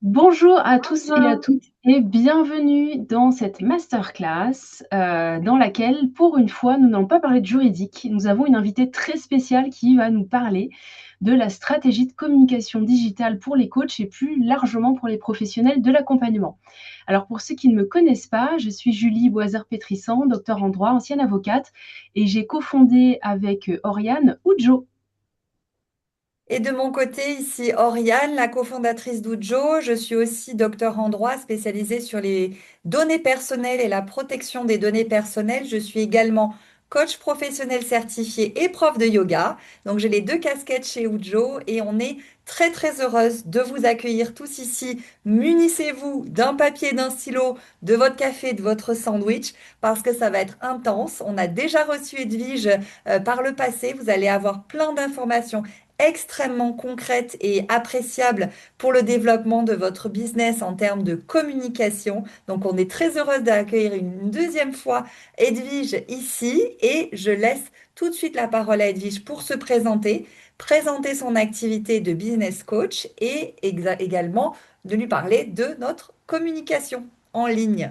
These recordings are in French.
Bonjour à tous et à Bonjour. toutes et bienvenue dans cette masterclass dans laquelle, pour une fois, nous n'allons pas parler de juridique. Nous avons une invitée très spéciale qui va nous parler de la stratégie de communication digitale pour les coachs et plus largement pour les professionnels de l'accompagnement. Alors pour ceux qui ne me connaissent pas, je suis Julie Boiser-Pétrissan, docteur en droit, ancienne avocate, et j'ai cofondé avec Oriane Oujo. Et de mon côté, ici Oriane, la cofondatrice d'Ujo. Je suis aussi docteur en droit spécialisée sur les données personnelles et la protection des données personnelles. Je suis également coach professionnel certifié et prof de yoga. Donc j'ai les deux casquettes chez Ujo et on est très très heureuse de vous accueillir tous ici. Munissez-vous d'un papier, d'un stylo, de votre café, de votre sandwich parce que ça va être intense. On a déjà reçu Edwige par le passé. Vous allez avoir plein d'informations extrêmement concrète et appréciable pour le développement de votre business en termes de communication. Donc, on est très heureuse d'accueillir une deuxième fois Edwige ici et je laisse tout de suite la parole à Edwige pour se présenter, présenter son activité de business coach et également de lui parler de notre communication en ligne.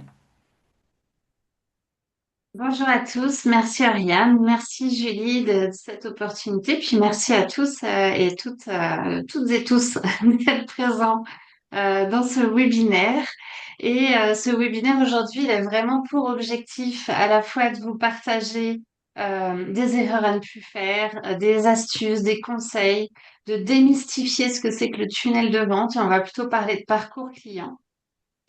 Bonjour à tous, merci Ariane, merci Julie de cette opportunité, puis merci à tous et toutes et tous d'être présents dans ce webinaire. Et ce webinaire aujourd'hui, il a vraiment pour objectif à la fois de vous partager des erreurs à ne plus faire, des astuces, des conseils, de démystifier ce que c'est que le tunnel de vente. Et on va plutôt parler de parcours client.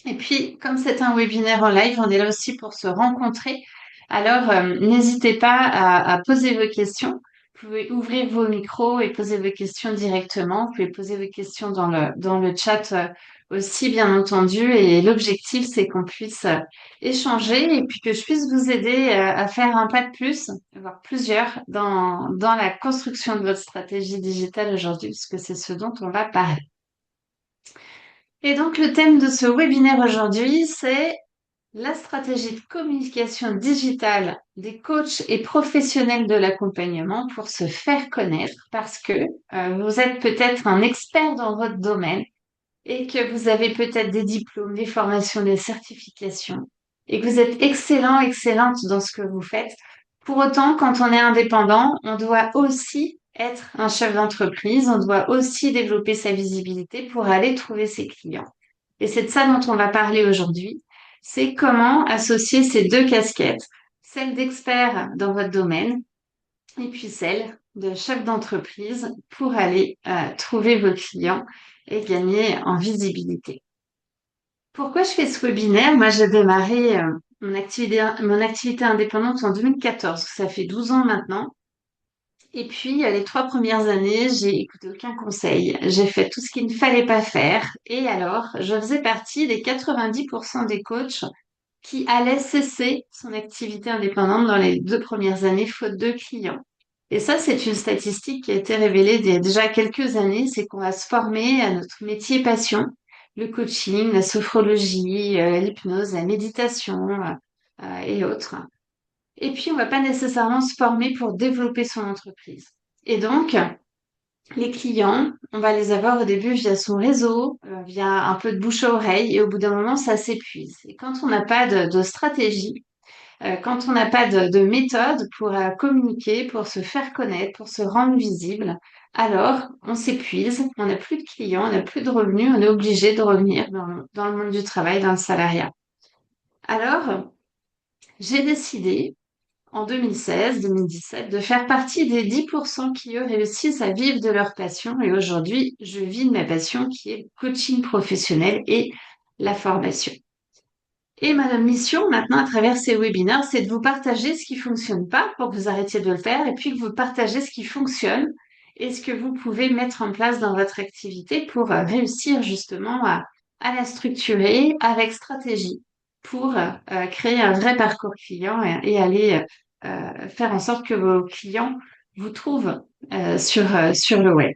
Et puis, comme c'est un webinaire en live, on est là aussi pour se rencontrer. Alors, n'hésitez pas à poser vos questions. Vous pouvez ouvrir vos micros et poser vos questions directement. Vous pouvez poser vos questions dans le chat aussi, bien entendu. Et l'objectif, c'est qu'on puisse échanger et puis que je puisse vous aider à faire un pas de plus, voire plusieurs, dans la construction de votre stratégie digitale aujourd'hui, puisque c'est ce dont on va parler. Et donc, le thème de ce webinaire aujourd'hui, c'est la stratégie de communication digitale des coachs et professionnels de l'accompagnement pour se faire connaître parce que vous êtes peut-être un expert dans votre domaine et que vous avez peut-être des diplômes, des formations, des certifications et que vous êtes excellent, excellente dans ce que vous faites. Pour autant, quand on est indépendant, on doit aussi être un chef d'entreprise, on doit aussi développer sa visibilité pour aller trouver ses clients. Et c'est de ça dont on va parler aujourd'hui. C'est comment associer ces deux casquettes, celle d'expert dans votre domaine et puis celle de chef d'entreprise pour aller trouver vos clients et gagner en visibilité. Pourquoi je fais ce webinaire? Moi, j'ai démarré mon activité indépendante en 2014. Ça fait 12 ans maintenant. Et puis, les 3 premières années, j'ai écouté aucun conseil. J'ai fait tout ce qu'il ne fallait pas faire. Et alors, je faisais partie des 90% des coachs qui allaient cesser son activité indépendante dans les 2 premières années, faute de clients. Et ça, c'est une statistique qui a été révélée il y a déjà quelques années, c'est qu'on va se former à notre métier passion, le coaching, la sophrologie, l'hypnose, la méditation et autres. Et puis, on va pas nécessairement se former pour développer son entreprise. Et donc, les clients, on va les avoir au début via son réseau, via un peu de bouche à oreille, et au bout d'un moment, ça s'épuise. Et quand on n'a pas de stratégie, quand on n'a pas de méthode pour communiquer, pour se faire connaître, pour se rendre visible, alors on s'épuise, on n'a plus de clients, on n'a plus de revenus, on est obligé de revenir dans le monde du travail, dans le salariat. Alors, j'ai décidé en 2016-2017 de faire partie des 10% qui eux réussissent à vivre de leur passion. Et aujourd'hui, je vis de ma passion qui est le coaching professionnel et la formation. Et ma mission maintenant à travers ces webinaires, c'est de vous partager ce qui fonctionne pas pour que vous arrêtiez de le faire et puis que vous partagez ce qui fonctionne et ce que vous pouvez mettre en place dans votre activité pour réussir justement à la structurer avec stratégie pour créer un vrai parcours client et aller faire en sorte que vos clients vous trouvent sur le web.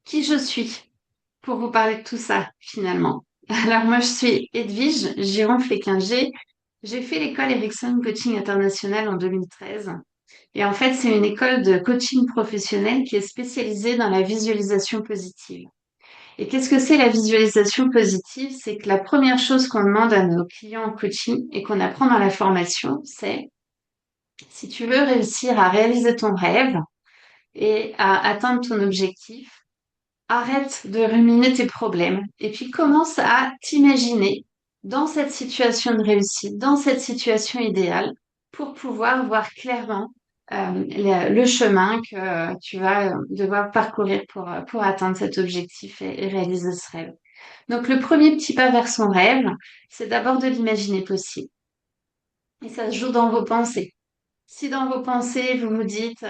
Qui je suis pour vous parler de tout ça finalement? Alors moi je suis Edwige Giron-Fléquinger. J'ai fait l'école Ericsson Coaching International en 2013. Et en fait, c'est une école de coaching professionnel qui est spécialisée dans la visualisation positive. Et qu'est-ce que c'est la visualisation positive? C'est que la première chose qu'on demande à nos clients en coaching et qu'on apprend dans la formation, c'est si tu veux réussir à réaliser ton rêve et à atteindre ton objectif, arrête de ruminer tes problèmes et puis commence à t'imaginer dans cette situation de réussite, dans cette situation idéale, pour pouvoir voir clairement le chemin que tu vas devoir parcourir pour atteindre cet objectif et réaliser ce rêve. Donc le premier petit pas vers son rêve, c'est d'abord de l'imaginer possible. Et ça se joue dans vos pensées. Si dans vos pensées, vous vous dites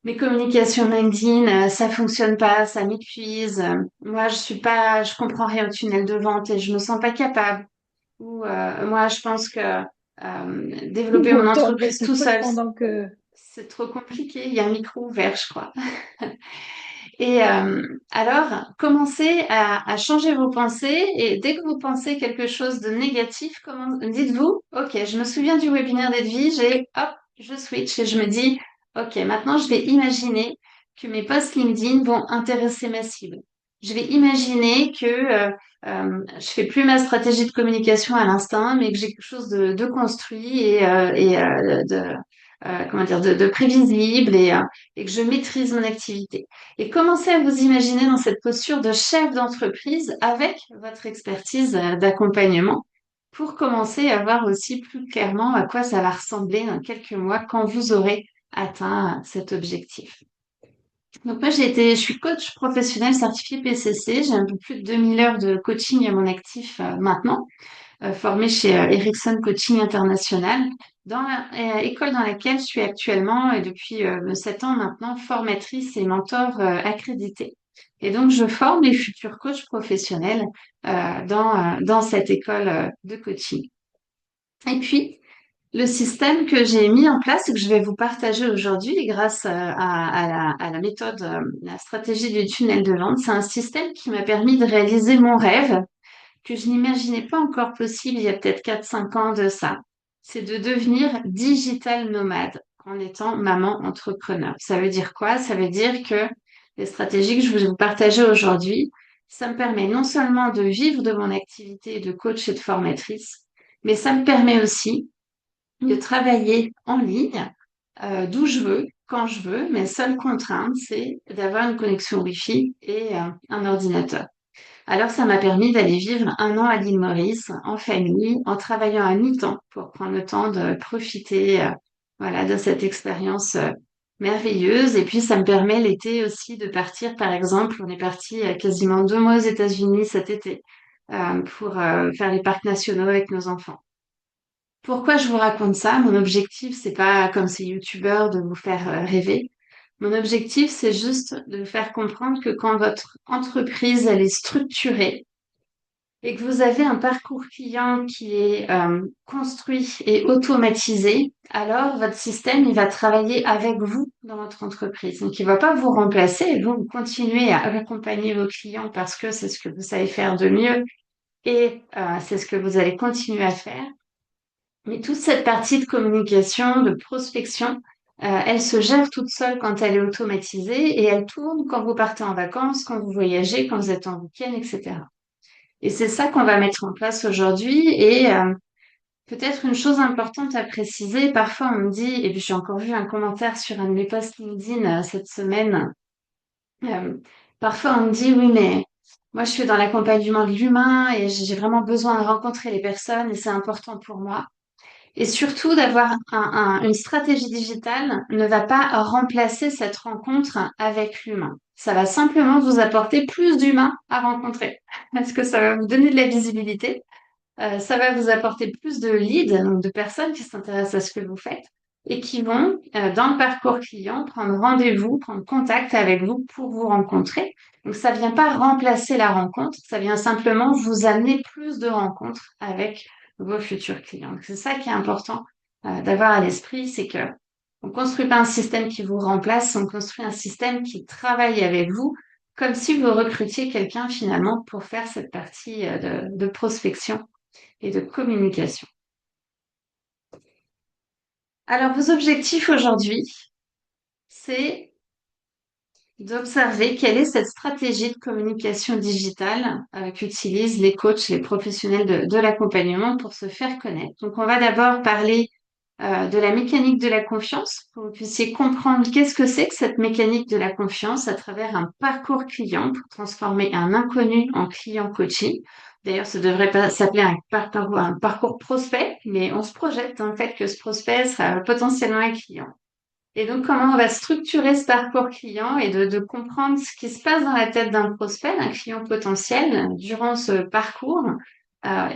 mes communications LinkedIn, ça fonctionne pas, ça m'épuise. Moi, je comprends rien au tunnel de vente et je me sens pas capable. Ou moi, je pense que développer mon Autant entreprise enregistrer le tout truc seul, pendant que... c'est trop compliqué. Il y a un micro ouvert, je crois. Et alors, commencez à changer vos pensées et dès que vous pensez quelque chose de négatif, dites-vous, OK, je me souviens du webinaire d'Edwige et hop, je switch et je me dis, OK, maintenant je vais imaginer que mes posts LinkedIn vont intéresser ma cible. Je vais imaginer que je fais plus ma stratégie de communication à l'instinct, mais que j'ai quelque chose de construit et comment dire, de prévisible et que je maîtrise mon activité. Et commencez à vous imaginer dans cette posture de chef d'entreprise avec votre expertise d'accompagnement pour commencer à voir aussi plus clairement à quoi ça va ressembler dans quelques mois quand vous aurez atteint cet objectif. Donc moi, je suis coach professionnel certifié PCC. J'ai un peu plus de 2000 heures de coaching à mon actif maintenant, formée chez Ericsson Coaching International, dans l'école dans laquelle je suis actuellement et depuis 7 ans maintenant, formatrice et mentor accréditée. Et donc, je forme les futurs coachs professionnels dans cette école de coaching. Et puis, le système que j'ai mis en place et que je vais vous partager aujourd'hui grâce à la méthode, la stratégie du tunnel de vente, c'est un système qui m'a permis de réaliser mon rêve que je n'imaginais pas encore possible il y a peut-être 4-5 ans de ça. C'est de devenir digital nomade en étant maman entrepreneur. Ça veut dire quoi? Ça veut dire que les stratégies que je vais vous partager aujourd'hui, ça me permet non seulement de vivre de mon activité de coach et de formatrice, mais ça me permet aussi de travailler en ligne, d'où je veux, quand je veux. Mes seules contraintes, c'est d'avoir une connexion Wi-Fi et un ordinateur. Alors, ça m'a permis d'aller vivre 1 an à l'île Maurice, en famille, en travaillant à mi-temps pour prendre le temps de profiter, voilà, de cette expérience merveilleuse. Et puis, ça me permet l'été aussi de partir, par exemple, on est parti quasiment 2 mois aux États-Unis cet été pour faire les parcs nationaux avec nos enfants. Pourquoi je vous raconte ça? Mon objectif, c'est pas comme ces youtubeurs de vous faire rêver. Mon objectif, c'est juste de vous faire comprendre que quand votre entreprise, elle est structurée et que vous avez un parcours client qui est construit et automatisé, alors votre système, il va travailler avec vous dans votre entreprise. Donc, il va pas vous remplacer. Vous continuez à accompagner vos clients parce que c'est ce que vous savez faire de mieux et c'est ce que vous allez continuer à faire. Mais toute cette partie de communication, de prospection, elle se gère toute seule quand elle est automatisée et elle tourne quand vous partez en vacances, quand vous voyagez, quand vous êtes en week-end, etc. Et c'est ça qu'on va mettre en place aujourd'hui. Et peut-être une chose importante à préciser, parfois on me dit, et puis j'ai encore vu un commentaire sur un de mes posts LinkedIn cette semaine, euh, parfois on me dit, oui, mais moi je suis dans l'accompagnement de l'humain et j'ai vraiment besoin de rencontrer les personnes et c'est important pour moi. Et surtout, d'avoir une stratégie digitale ne va pas remplacer cette rencontre avec l'humain. Ça va simplement vous apporter plus d'humains à rencontrer. Parce que ça va vous donner de la visibilité. Ça va vous apporter plus de leads, donc de personnes qui s'intéressent à ce que vous faites et qui vont, dans le parcours client, prendre rendez-vous, prendre contact avec vous pour vous rencontrer. Donc, ça vient pas remplacer la rencontre, ça vient simplement vous amener plus de rencontres avec vos futurs clients. Donc, c'est ça qui est important d'avoir à l'esprit, c'est que on construit pas un système qui vous remplace, on construit un système qui travaille avec vous, comme si vous recrutiez quelqu'un finalement pour faire cette partie de prospection et de communication. Alors, vos objectifs aujourd'hui, c'est d'observer quelle est cette stratégie de communication digitale qu'utilisent les coachs, les professionnels de l'accompagnement pour se faire connaître. Donc, on va d'abord parler de la mécanique de la confiance pour que vous puissiez comprendre qu'est-ce que c'est que cette mécanique de la confiance à travers un parcours client pour transformer un inconnu en client coaching. D'ailleurs, ça devrait pas s'appeler un parcours prospect, mais on se projette dans le fait que ce prospect sera potentiellement un client. Et donc, comment on va structurer ce parcours client et de comprendre ce qui se passe dans la tête d'un prospect, d'un client potentiel durant ce parcours,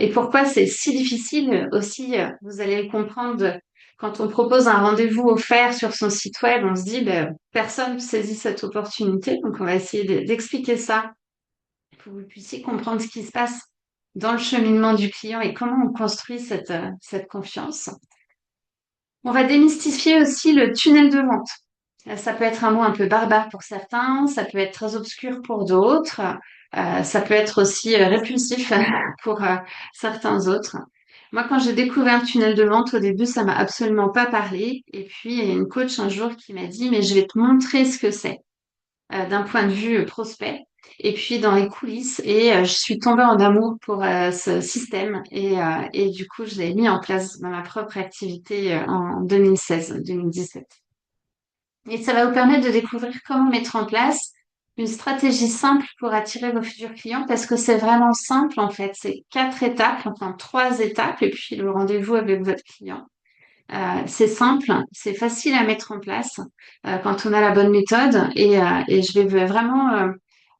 et pourquoi c'est si difficile aussi, vous allez le comprendre, quand on propose un rendez-vous offert sur son site web, on se dit, ben, personne ne saisit cette opportunité. Donc, on va essayer d'expliquer ça pour que vous puissiez comprendre ce qui se passe dans le cheminement du client et comment on construit cette confiance. On va démystifier aussi le tunnel de vente. Ça peut être un mot un peu barbare pour certains, ça peut être très obscur pour d'autres, ça peut être aussi répulsif pour certains autres. Moi, quand j'ai découvert le tunnel de vente, au début, ça m'a absolument pas parlé. Et puis, il y a une coach un jour qui m'a dit, mais je vais te montrer ce que c'est d'un point de vue prospect. Et puis, dans les coulisses, et je suis tombée en amour pour ce système. Et du coup, je l'ai mis en place dans ma propre activité en 2016-2017. Et ça va vous permettre de découvrir comment mettre en place une stratégie simple pour attirer vos futurs clients parce que c'est vraiment simple en fait. C'est 4 étapes, enfin 3 étapes et puis le rendez-vous avec votre client. C'est simple, c'est facile à mettre en place quand on a la bonne méthode et je vais vraiment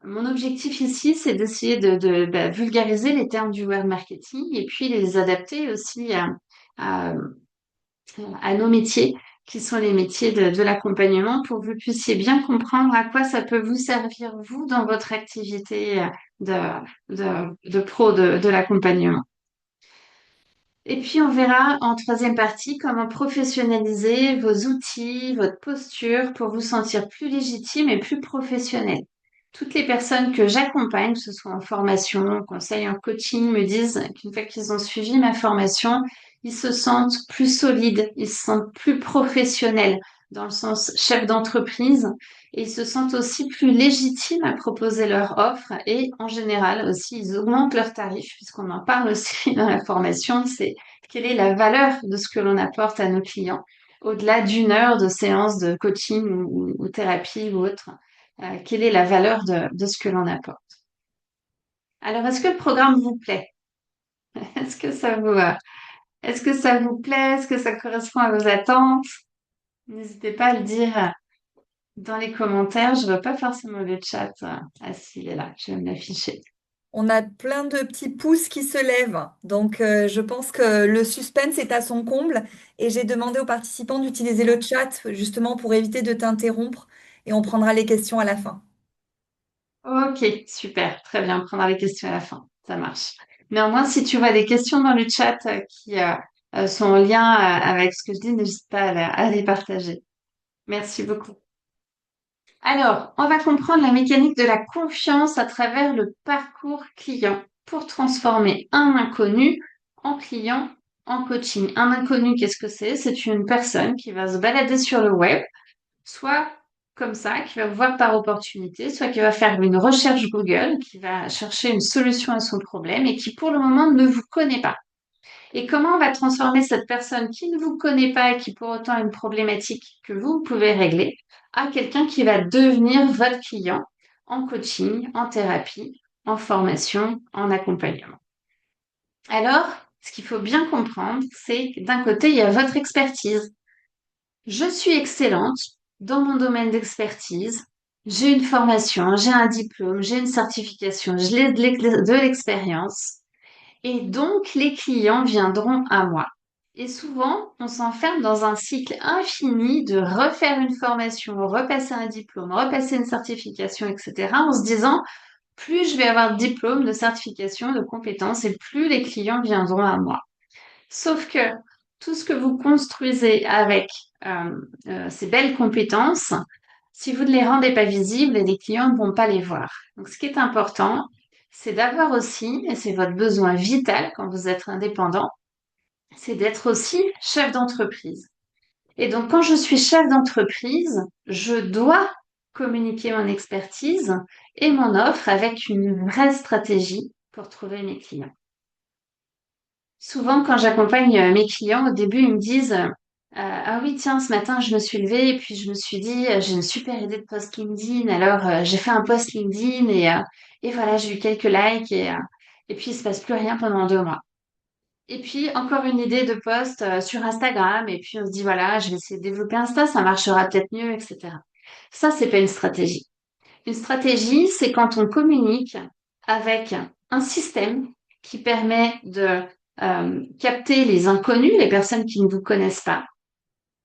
mon objectif ici, c'est d'essayer de vulgariser les termes du web marketing et puis les adapter aussi à, à nos métiers, qui sont les métiers de l'accompagnement, pour que vous puissiez bien comprendre à quoi ça peut vous servir, vous, dans votre activité de pro de l'accompagnement. Et puis, on verra en troisième partie comment professionnaliser vos outils, votre posture pour vous sentir plus légitime et plus professionnel. Toutes les personnes que j'accompagne, que ce soit en formation, en conseil, en coaching, me disent qu'une fois qu'ils ont suivi ma formation, ils se sentent plus solides, ils se sentent plus professionnels dans le sens chef d'entreprise et ils se sentent aussi plus légitimes à proposer leur offre et en général aussi ils augmentent leurs tarifs puisqu'on en parle aussi dans la formation, c'est quelle est la valeur de ce que l'on apporte à nos clients au-delà d'une heure de séance de coaching ou thérapie ou autre. Quelle est la valeur de ce que l'on apporte. Alors, est-ce que le programme vous plaît? Est-ce que ça vous, est-ce que ça vous plaît? Est-ce que ça correspond à vos attentes? N'hésitez pas à le dire dans les commentaires. Je ne vois pas forcément le chat. Ah si, il est là. Je vais me l'afficher. On a plein de petits pouces qui se lèvent. Donc, je pense que le suspense est à son comble. Et j'ai demandé aux participants d'utiliser le chat justement pour éviter de t'interrompre. Et on prendra les questions à la fin. Ok, super. Très bien. On prendra les questions à la fin. Ça marche. Néanmoins, si tu vois des questions dans le chat qui sont en lien avec ce que je dis, n'hésite pas à les partager. Merci beaucoup. Alors, on va comprendre la mécanique de la confiance à travers le parcours client pour transformer un inconnu en client en coaching. Un inconnu, qu'est-ce que c'est? C'est une personne qui va se balader sur le web, soit comme ça, qui va vous voir par opportunité, soit qui va faire une recherche Google, qui va chercher une solution à son problème et qui pour le moment ne vous connaît pas. Et comment on va transformer cette personne qui ne vous connaît pas et qui pour autant a une problématique que vous pouvez régler à quelqu'un qui va devenir votre client en coaching, en thérapie, en formation, en accompagnement. Alors, ce qu'il faut bien comprendre, c'est que d'un côté, il y a votre expertise. Je suis excellente dans mon domaine d'expertise. J'ai une formation, j'ai un diplôme, j'ai une certification, j'ai de l'expérience. Et donc, les clients viendront à moi. Et souvent, on s'enferme dans un cycle infini de refaire une formation, repasser un diplôme, repasser une certification, etc., en se disant, plus je vais avoir de diplômes, de certifications, de compétences, et plus les clients viendront à moi. Sauf que tout ce que vous construisez avec ces belles compétences, si vous ne les rendez pas visibles, les clients ne vont pas les voir. Donc, ce qui est important, c'est d'avoir aussi, et c'est votre besoin vital quand vous êtes indépendant, c'est d'être aussi chef d'entreprise. Et donc, quand je suis chef d'entreprise, je dois communiquer mon expertise et mon offre avec une vraie stratégie pour trouver mes clients. Souvent, quand j'accompagne mes clients, au début, ils me disent ah oui, tiens, ce matin, je me suis levée et puis je me suis dit j'ai une super idée de post LinkedIn. Alors, j'ai fait un post LinkedIn et voilà, j'ai eu quelques likes et puis il se passe plus rien pendant 2 mois. Et puis, encore une idée de post sur Instagram et puis on se dit voilà, je vais essayer de développer Insta, ça marchera peut-être mieux, etc. Ça, c'est pas une stratégie. Une stratégie, c'est quand on communique avec un système qui permet de capter les inconnus, les personnes qui ne vous connaissent pas,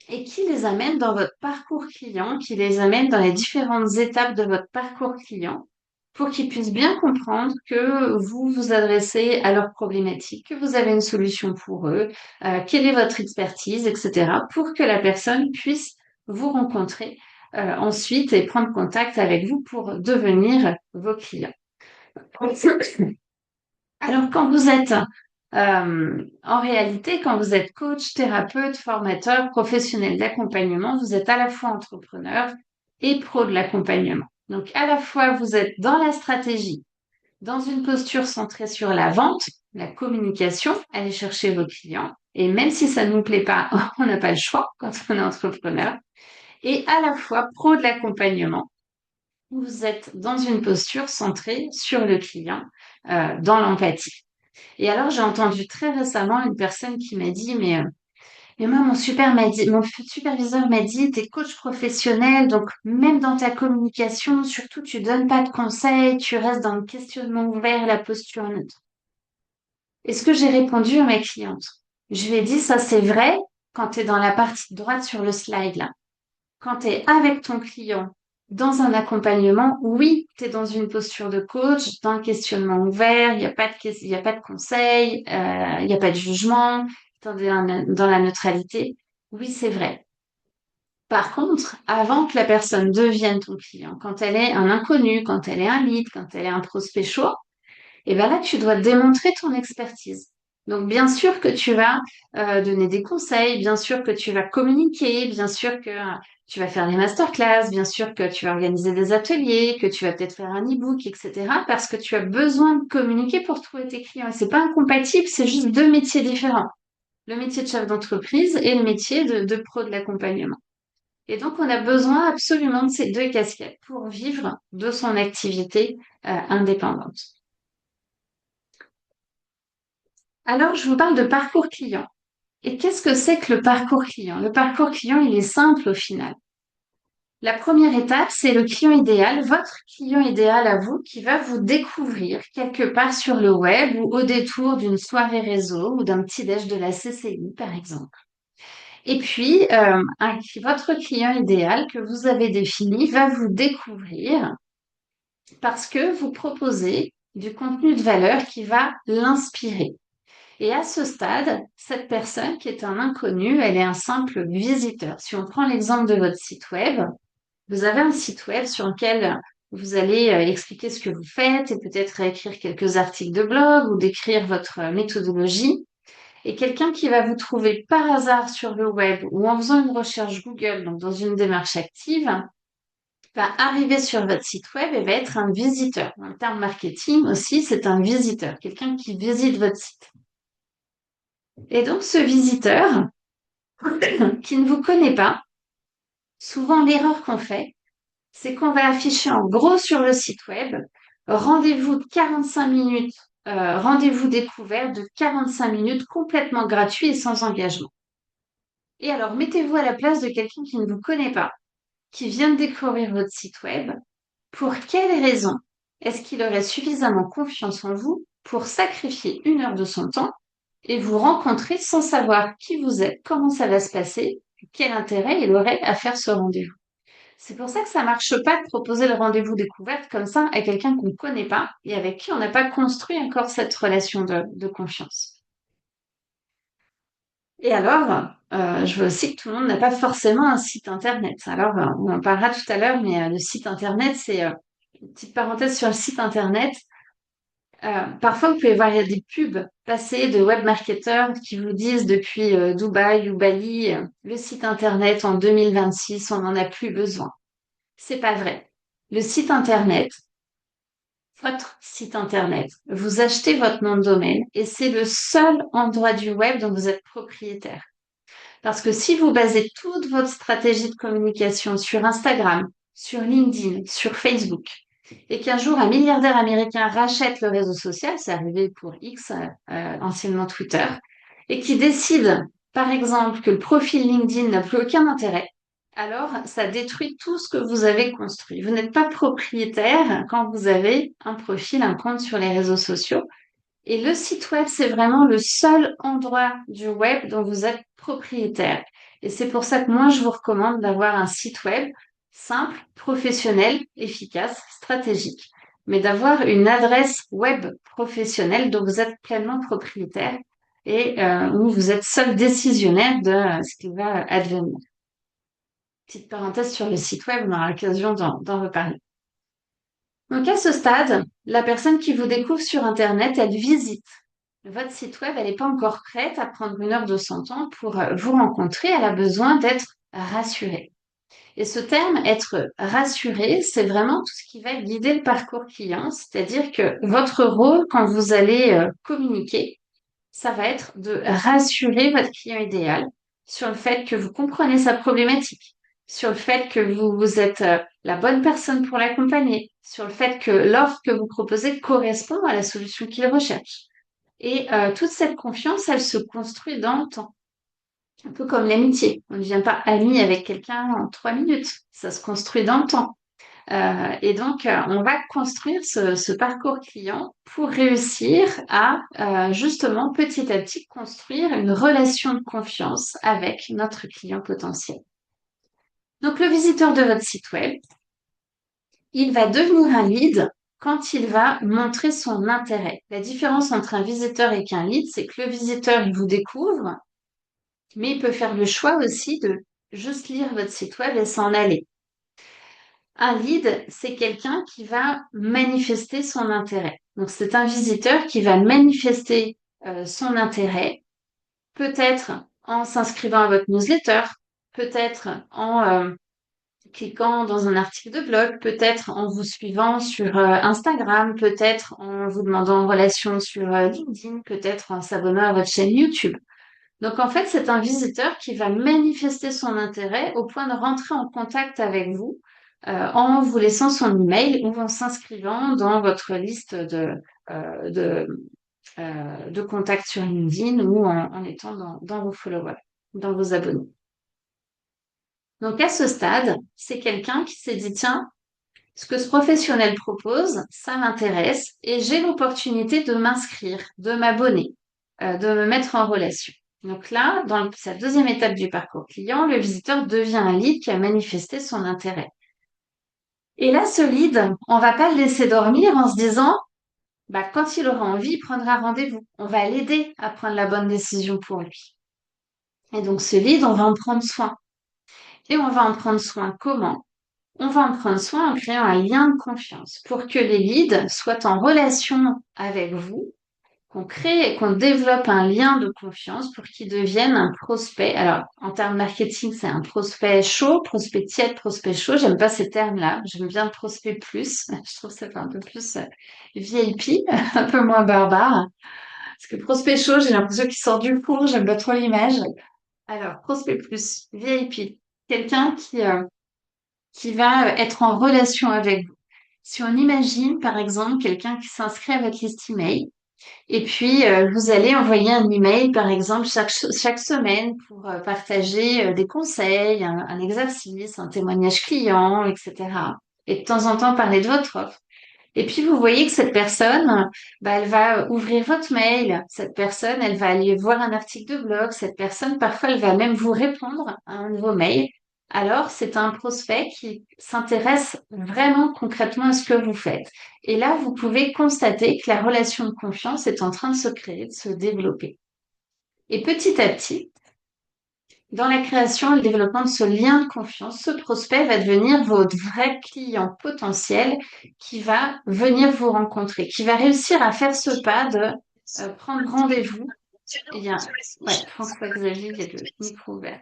et qui les amène dans votre parcours client, qui les amène dans les différentes étapes de votre parcours client, pour qu'ils puissent bien comprendre que vous vous adressez à leurs problématiques, que vous avez une solution pour eux, quelle est votre expertise, etc., pour que la personne puisse vous rencontrer ensuite et prendre contact avec vous pour devenir vos clients. Alors, quand vous êtes en réalité, quand vous êtes coach, thérapeute, formateur, professionnel d'accompagnement, vous êtes à la fois entrepreneur et pro de l'accompagnement. Donc, à la fois, vous êtes dans la stratégie, dans une posture centrée sur la vente, la communication, aller chercher vos clients. Et même si ça ne nous plaît pas, on n'a pas le choix quand on est entrepreneur. Et à la fois pro de l'accompagnement, vous êtes dans une posture centrée sur le client, dans l'empathie. Et alors, j'ai entendu très récemment une personne qui m'a dit, mais moi, mon superviseur m'a dit, t'es coach professionnel, donc même dans ta communication, surtout, tu donnes pas de conseils, tu restes dans le questionnement ouvert, la posture neutre. Et ce que j'ai répondu à mes clientes, je lui ai dit, ça c'est vrai quand tu es dans la partie droite sur le slide là. Quand tu es avec ton client dans un accompagnement, oui, tu es dans une posture de coach, dans le questionnement ouvert, il n'y a pas de conseil, il n'y a pas de jugement, dans la neutralité. Oui, c'est vrai. Par contre, avant que la personne devienne ton client, quand elle est un inconnu, quand elle est un lead, quand elle est un prospect chaud, et bien là, tu dois démontrer ton expertise. Donc, bien sûr que tu vas donner des conseils, bien sûr que tu vas communiquer, bien sûr que tu vas faire des masterclass, bien sûr que tu vas organiser des ateliers, que tu vas peut-être faire un e-book, etc. Parce que tu as besoin de communiquer pour trouver tes clients. Et c'est pas incompatible, c'est juste deux métiers différents. Le métier de chef d'entreprise et le métier de pro de l'accompagnement. Et donc, on a besoin absolument de ces deux casquettes pour vivre de son activité indépendante. Alors, je vous parle de parcours client. Et qu'est-ce que c'est que le parcours client? Le parcours client, il est simple au final. La première étape, c'est le client idéal, votre client idéal à vous, qui va vous découvrir quelque part sur le web ou au détour d'une soirée réseau ou d'un petit déj de la CCI, par exemple. Et puis, votre client idéal que vous avez défini va vous découvrir parce que vous proposez du contenu de valeur qui va l'inspirer. Et à ce stade, cette personne qui est un inconnu, elle est un simple visiteur. Si on prend l'exemple de votre site web, vous avez un site web sur lequel vous allez expliquer ce que vous faites et peut-être écrire quelques articles de blog ou décrire votre méthodologie. Et quelqu'un qui va vous trouver par hasard sur le web ou en faisant une recherche Google, donc dans une démarche active, va arriver sur votre site web et va être un visiteur. En termes marketing aussi, c'est un visiteur, quelqu'un qui visite votre site. Et donc, ce visiteur qui ne vous connaît pas, souvent l'erreur qu'on fait, c'est qu'on va afficher en gros sur le site web rendez-vous de 45 minutes, rendez-vous découvert de 45 minutes complètement gratuit et sans engagement. Et alors, mettez-vous à la place de quelqu'un qui ne vous connaît pas, qui vient de découvrir votre site web. Pour quelles raisons est-ce qu'il aurait suffisamment confiance en vous pour sacrifier 1 heure de son temps et vous rencontrer sans savoir qui vous êtes, comment ça va se passer, quel intérêt il aurait à faire ce rendez-vous? C'est pour ça que ça marche pas de proposer le rendez-vous découverte comme ça à quelqu'un qu'on ne connaît pas et avec qui on n'a pas construit encore cette relation de confiance. Et alors, je veux aussi que tout le monde n'a pas forcément un site internet. Alors, on en parlera tout à l'heure, mais le site internet, c'est une petite parenthèse sur le site internet. Parfois, vous pouvez voir, il y a des pubs passées de web marketeurs qui vous disent depuis Dubaï ou Bali, le site internet en 2026, on n'en a plus besoin. C'est pas vrai. Le site internet, votre site internet, vous achetez votre nom de domaine et c'est le seul endroit du web dont vous êtes propriétaire. Parce que si vous basez toute votre stratégie de communication sur Instagram, sur LinkedIn, sur Facebook, et qu'un jour un milliardaire américain rachète le réseau social, c'est arrivé pour X, anciennement Twitter, et qui décide, par exemple, que le profil LinkedIn n'a plus aucun intérêt, alors ça détruit tout ce que vous avez construit. Vous n'êtes pas propriétaire quand vous avez un profil, un compte sur les réseaux sociaux. Et le site web, c'est vraiment le seul endroit du web dont vous êtes propriétaire. Et c'est pour ça que moi, je vous recommande d'avoir un site web simple, professionnel, efficace, stratégique. Mais d'avoir une adresse web professionnelle dont vous êtes pleinement propriétaire et où vous êtes seul décisionnaire de ce qui va advenir. Petite parenthèse sur le site web, on aura l'occasion d'en reparler. Donc à ce stade, la personne qui vous découvre sur Internet, elle visite votre site web, elle n'est pas encore prête à prendre 1 heure de son temps pour vous rencontrer. Elle a besoin d'être rassurée. Et ce terme, être rassuré, c'est vraiment tout ce qui va guider le parcours client. C'est-à-dire que votre rôle, quand vous allez communiquer, ça va être de rassurer votre client idéal sur le fait que vous comprenez sa problématique, sur le fait que vous êtes la bonne personne pour l'accompagner, sur le fait que l'offre que vous proposez correspond à la solution qu'il recherche. Et toute cette confiance, elle se construit dans le temps. Un peu comme l'amitié. On ne devient pas ami avec quelqu'un en 3 minutes. Ça se construit dans le temps. Et donc, on va construire ce parcours client pour réussir à justement petit à petit construire une relation de confiance avec notre client potentiel. Donc, le visiteur de votre site web, il va devenir un lead quand il va montrer son intérêt. La différence entre un visiteur et qu'un lead, c'est que le visiteur, il vous découvre, mais il peut faire le choix aussi de juste lire votre site web et s'en aller. Un lead, c'est quelqu'un qui va manifester son intérêt. Donc, c'est un visiteur qui va manifester son intérêt, peut-être en s'inscrivant à votre newsletter, peut-être en cliquant dans un article de blog, peut-être en vous suivant sur Instagram, peut-être en vous demandant en relation sur LinkedIn, peut-être en s'abonnant à votre chaîne YouTube. Donc en fait, c'est un visiteur qui va manifester son intérêt au point de rentrer en contact avec vous en vous laissant son email ou en s'inscrivant dans votre liste euh, de, de contacts sur LinkedIn ou en étant dans vos followers, dans vos abonnés. Donc à ce stade, c'est quelqu'un qui s'est dit, tiens, ce que ce professionnel propose, ça m'intéresse et j'ai l'opportunité de m'inscrire, de m'abonner, de me mettre en relation. Donc là, dans sa deuxième étape du parcours client, le visiteur devient un lead qui a manifesté son intérêt. Et là, ce lead, on va pas le laisser dormir en se disant, bah, quand il aura envie, il prendra rendez-vous. On va l'aider à prendre la bonne décision pour lui. Et donc, ce lead, on va en prendre soin. Et on va en prendre soin comment? On va en prendre soin en créant un lien de confiance pour que les leads soient en relation avec vous, qu'on crée et qu'on développe un lien de confiance pour qu'ils deviennent un prospect. Alors, en termes marketing, c'est un prospect chaud, prospect tiède, prospect chaud. J'aime pas ces termes-là. J'aime bien prospect plus. Je trouve que ça fait un peu plus VIP, un peu moins barbare. Parce que prospect chaud, j'ai l'impression qu'il sort du four. J'aime pas trop l'image. Alors, prospect plus, VIP. Quelqu'un qui va être en relation avec vous. Si on imagine, par exemple, quelqu'un qui s'inscrit à votre liste email, et puis vous allez envoyer un email, par exemple, chaque semaine pour partager des conseils, un exercice, un témoignage client, etc. Et de temps en temps parler de votre offre. Et puis vous voyez que cette personne, bah, elle va ouvrir votre mail, cette personne, elle va aller voir un article de blog, cette personne, parfois, elle va même vous répondre à un de vos mails. Alors, c'est un prospect qui s'intéresse vraiment concrètement à ce que vous faites. Et là, vous pouvez constater que la relation de confiance est en train de se créer, de se développer. Et petit à petit, dans la création et le développement de ce lien de confiance, ce prospect va devenir votre vrai client potentiel qui va venir vous rencontrer, qui va réussir à faire ce pas de prendre rendez-vous. Il y a, ouais, François Xavier, il y a le micro ouvert.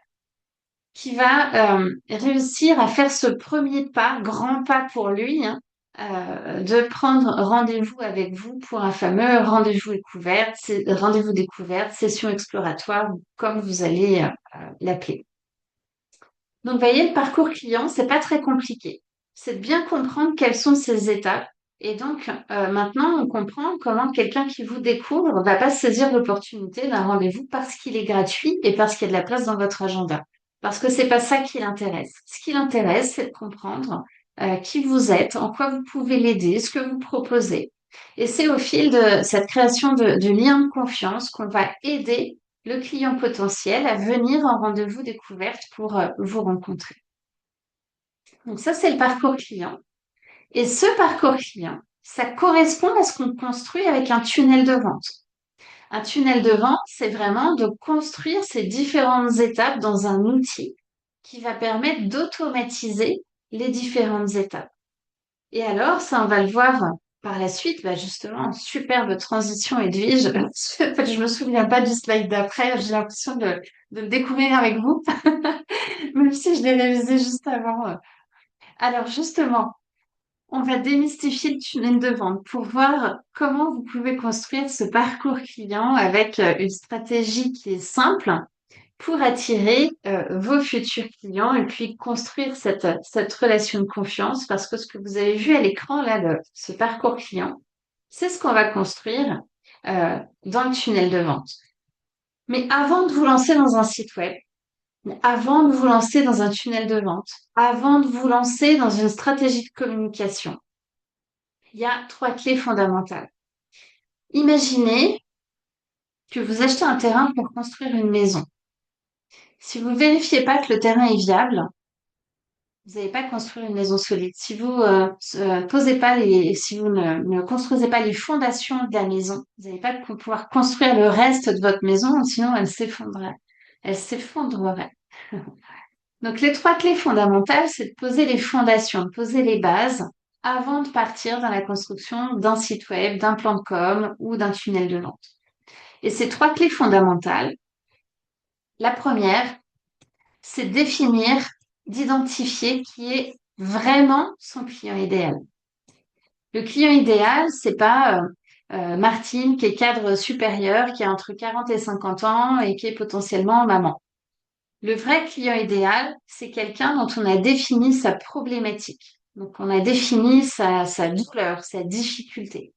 qui va réussir à faire ce premier pas, grand pas pour lui, hein, de prendre rendez-vous avec vous pour un fameux rendez-vous découverte, session exploratoire, comme vous allez l'appeler. Donc, vous voyez, le parcours client, c'est pas très compliqué. C'est de bien comprendre quelles sont ces étapes. Et donc, maintenant, on comprend comment quelqu'un qui vous découvre va pas saisir l'opportunité d'un rendez-vous parce qu'il est gratuit et parce qu'il y a de la place dans votre agenda. Parce que c'est pas ça qui l'intéresse. Ce qui l'intéresse, c'est de comprendre qui vous êtes, en quoi vous pouvez l'aider, ce que vous proposez. Et c'est au fil de cette création de liens de confiance qu'on va aider le client potentiel à venir en rendez-vous découverte pour vous rencontrer. Donc ça, c'est le parcours client. Et ce parcours client, ça correspond à ce qu'on construit avec un tunnel de vente. Un tunnel de vente, c'est vraiment de construire ces différentes étapes dans un outil qui va permettre d'automatiser les différentes étapes. Et alors, ça, on va le voir par la suite, justement, superbe transition, Edwige. En fait, je me souviens pas du slide d'après, j'ai l'impression de le découvrir avec vous, même si je l'ai révisé juste avant. Alors, justement, on va démystifier le tunnel de vente pour voir comment vous pouvez construire ce parcours client avec une stratégie qui est simple pour attirer vos futurs clients et puis construire cette relation de confiance parce que ce que vous avez vu à l'écran, là, ce parcours client, c'est ce qu'on va construire dans le tunnel de vente. Mais avant de vous lancer dans un site web, avant de vous lancer dans un tunnel de vente, avant de vous lancer dans une stratégie de communication, il y a 3 clés fondamentales. Imaginez que vous achetez un terrain pour construire une maison. Si vous ne vérifiez pas que le terrain est viable, vous n'allez pas construire une maison solide. Si vous posez pas si vous ne construisez pas les fondations de la maison, vous n'allez pas pouvoir construire le reste de votre maison, sinon elle s'effondrerait. Elle s'effondrerait. Donc les 3 clés fondamentales, c'est de poser les fondations, de poser les bases avant de partir dans la construction d'un site web, d'un plan de com ou d'un tunnel de vente. Et ces 3 clés fondamentales, la première, c'est d'identifier qui est vraiment son client idéal. Le client idéal, c'est pas Martine qui est cadre supérieur, qui a entre 40 et 50 ans et qui est potentiellement maman. Le vrai client idéal, c'est quelqu'un dont on a défini sa problématique. Donc, on a défini sa douleur, sa difficulté.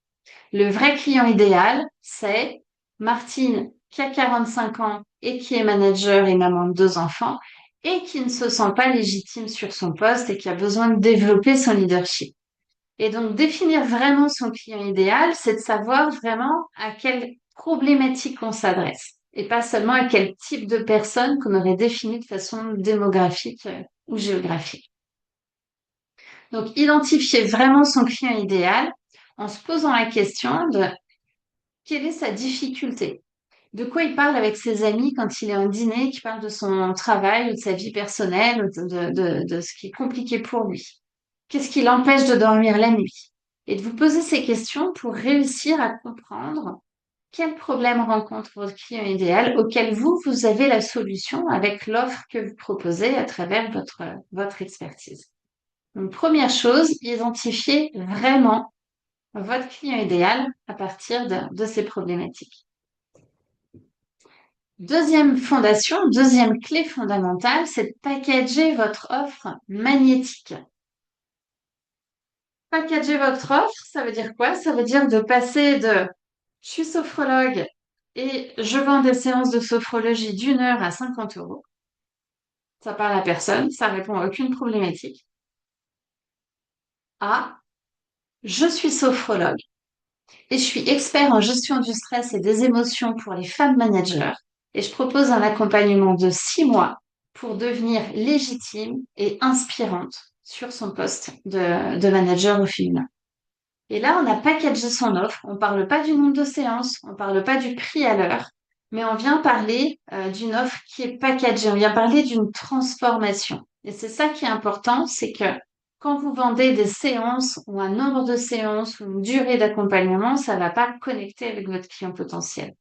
Le vrai client idéal, c'est Martine qui a 45 ans et qui est manager et maman de 2 enfants et qui ne se sent pas légitime sur son poste et qui a besoin de développer son leadership. Et donc, définir vraiment son client idéal, c'est de savoir vraiment à quelle problématique on s'adresse et pas seulement à quel type de personne qu'on aurait défini de façon démographique ou géographique. Donc, identifier vraiment son client idéal en se posant la question de quelle est sa difficulté? De quoi il parle avec ses amis quand il est en dîner, qu'il parle de son travail ou de sa vie personnelle, ou de ce qui est compliqué pour lui? Qu'est-ce qui l'empêche de dormir la nuit? Et de vous poser ces questions pour réussir à comprendre quel problème rencontre votre client idéal auquel vous avez la solution avec l'offre que vous proposez à travers votre expertise. Donc, première chose, identifiez vraiment votre client idéal à partir de ces problématiques. Deuxième clé fondamentale, c'est de packager votre offre magnétique. Packager votre offre, ça veut dire quoi? Ça veut dire de passer de je suis sophrologue et je vends des séances de sophrologie d'1 heure à 50 euros. Ça parle à personne, ça répond à aucune problématique. À je suis sophrologue et je suis expert en gestion du stress et des émotions pour les femmes managers et je propose un accompagnement de 6 mois pour devenir légitime et inspirante sur son poste de manager au féminin. Et là, on a packagé son offre. On parle pas du nombre de séances, on parle pas du prix à l'heure, mais on vient parler d'une offre qui est packagée. On vient parler d'une transformation. Et c'est ça qui est important, c'est que quand vous vendez des séances ou un nombre de séances ou une durée d'accompagnement, ça va pas connecter avec votre client potentiel.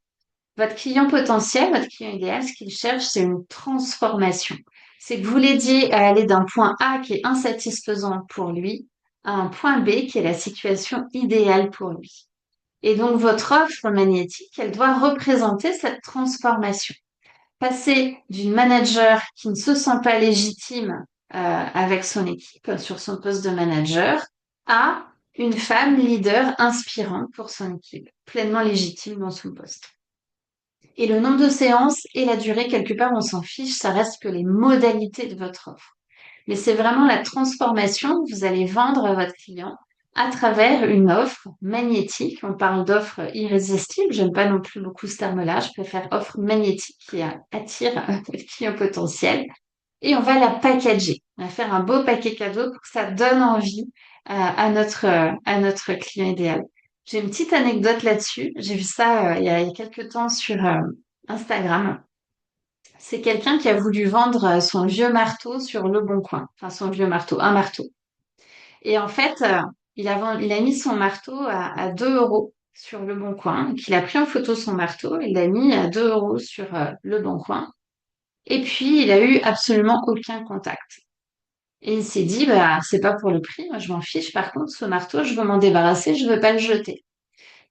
Votre client potentiel, votre client idéal, ce qu'il cherche, c'est une transformation. c'est que vous l'aidiez à aller d'un point A qui est insatisfaisant pour lui à un point B qui est la situation idéale pour lui. Et donc, votre offre magnétique, elle doit représenter cette transformation. Passer d'une manager qui ne se sent pas légitime avec son équipe sur son poste de manager à une femme leader inspirante pour son équipe, pleinement légitime dans son poste. Et le nombre de séances et la durée, quelque part, on s'en fiche, ça reste que les modalités de votre offre. Mais c'est vraiment la transformation que vous allez vendre à votre client à travers une offre magnétique. On parle d'offre irrésistible. J'aime pas non plus beaucoup ce terme-là. Je préfère offre magnétique qui attire votre client potentiel. Et on va la packager. On va faire un beau paquet cadeau pour que ça donne envie à notre client idéal. J'ai une petite anecdote là-dessus. J'ai vu ça il y a quelques temps sur Instagram. C'est quelqu'un qui a voulu vendre son vieux marteau sur Le Bon Coin. Enfin, son vieux marteau, un marteau. Et en fait, il a mis son marteau à 2 euros sur Le Bon Coin. Donc, il a pris en photo son marteau, il l'a mis à 2 euros sur Le Bon Coin. Et puis, il a eu absolument aucun contact. Et il s'est dit, bah, c'est pas pour le prix, moi je m'en fiche. Par contre, ce marteau, je veux m'en débarrasser, je veux pas le jeter.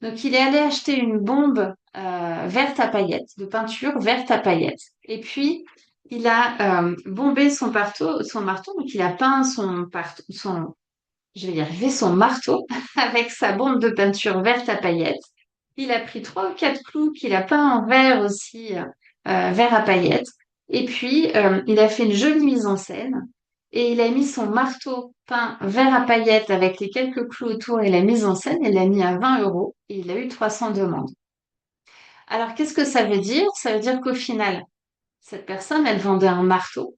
Donc, il est allé acheter une bombe verte à paillettes, de peinture verte à paillettes. Et puis, il a bombé son marteau. Donc, il a peint je vais y arriver, son marteau avec sa bombe de peinture verte à paillettes. Il a pris 3 ou 4 clous qu'il a peints en vert aussi, vert à paillettes. Et puis, il a fait une jolie mise en scène. Et il a mis son marteau peint vert à paillettes avec les quelques clous autour et la mise en scène. Il l'a mis à 20 euros et il a eu 300 demandes. Alors, qu'est-ce que ça veut dire? Ça veut dire qu'au final, cette personne, elle vendait un marteau.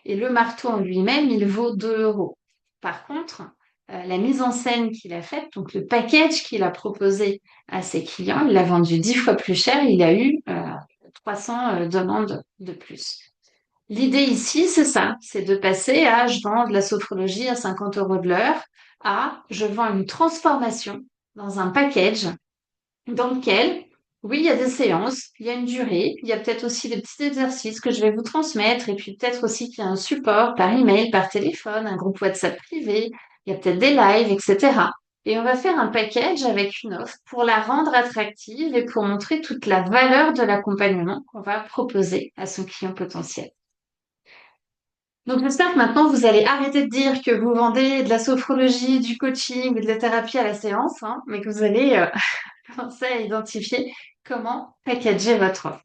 Et le marteau en lui-même, il vaut 2 euros. Par contre, la mise en scène qu'il a faite, donc le package qu'il a proposé à ses clients, il l'a vendu 10 fois plus cher, il a eu 300 demandes de plus. L'idée ici, c'est ça, c'est de passer à je vends de la sophrologie à 50 euros de l'heure, à je vends une transformation dans un package dans lequel, oui, il y a des séances, il y a une durée, il y a peut-être aussi des petits exercices que je vais vous transmettre, et puis peut-être aussi qu'il y a un support par email, par téléphone, un groupe WhatsApp privé, il y a peut-être des lives, etc. Et on va faire un package avec une offre pour la rendre attractive et pour montrer toute la valeur de l'accompagnement qu'on va proposer à son client potentiel. Donc, j'espère que maintenant, vous allez arrêter de dire que vous vendez de la sophrologie, du coaching ou de la thérapie à la séance, hein, mais que vous allez commencer à identifier comment packager votre offre.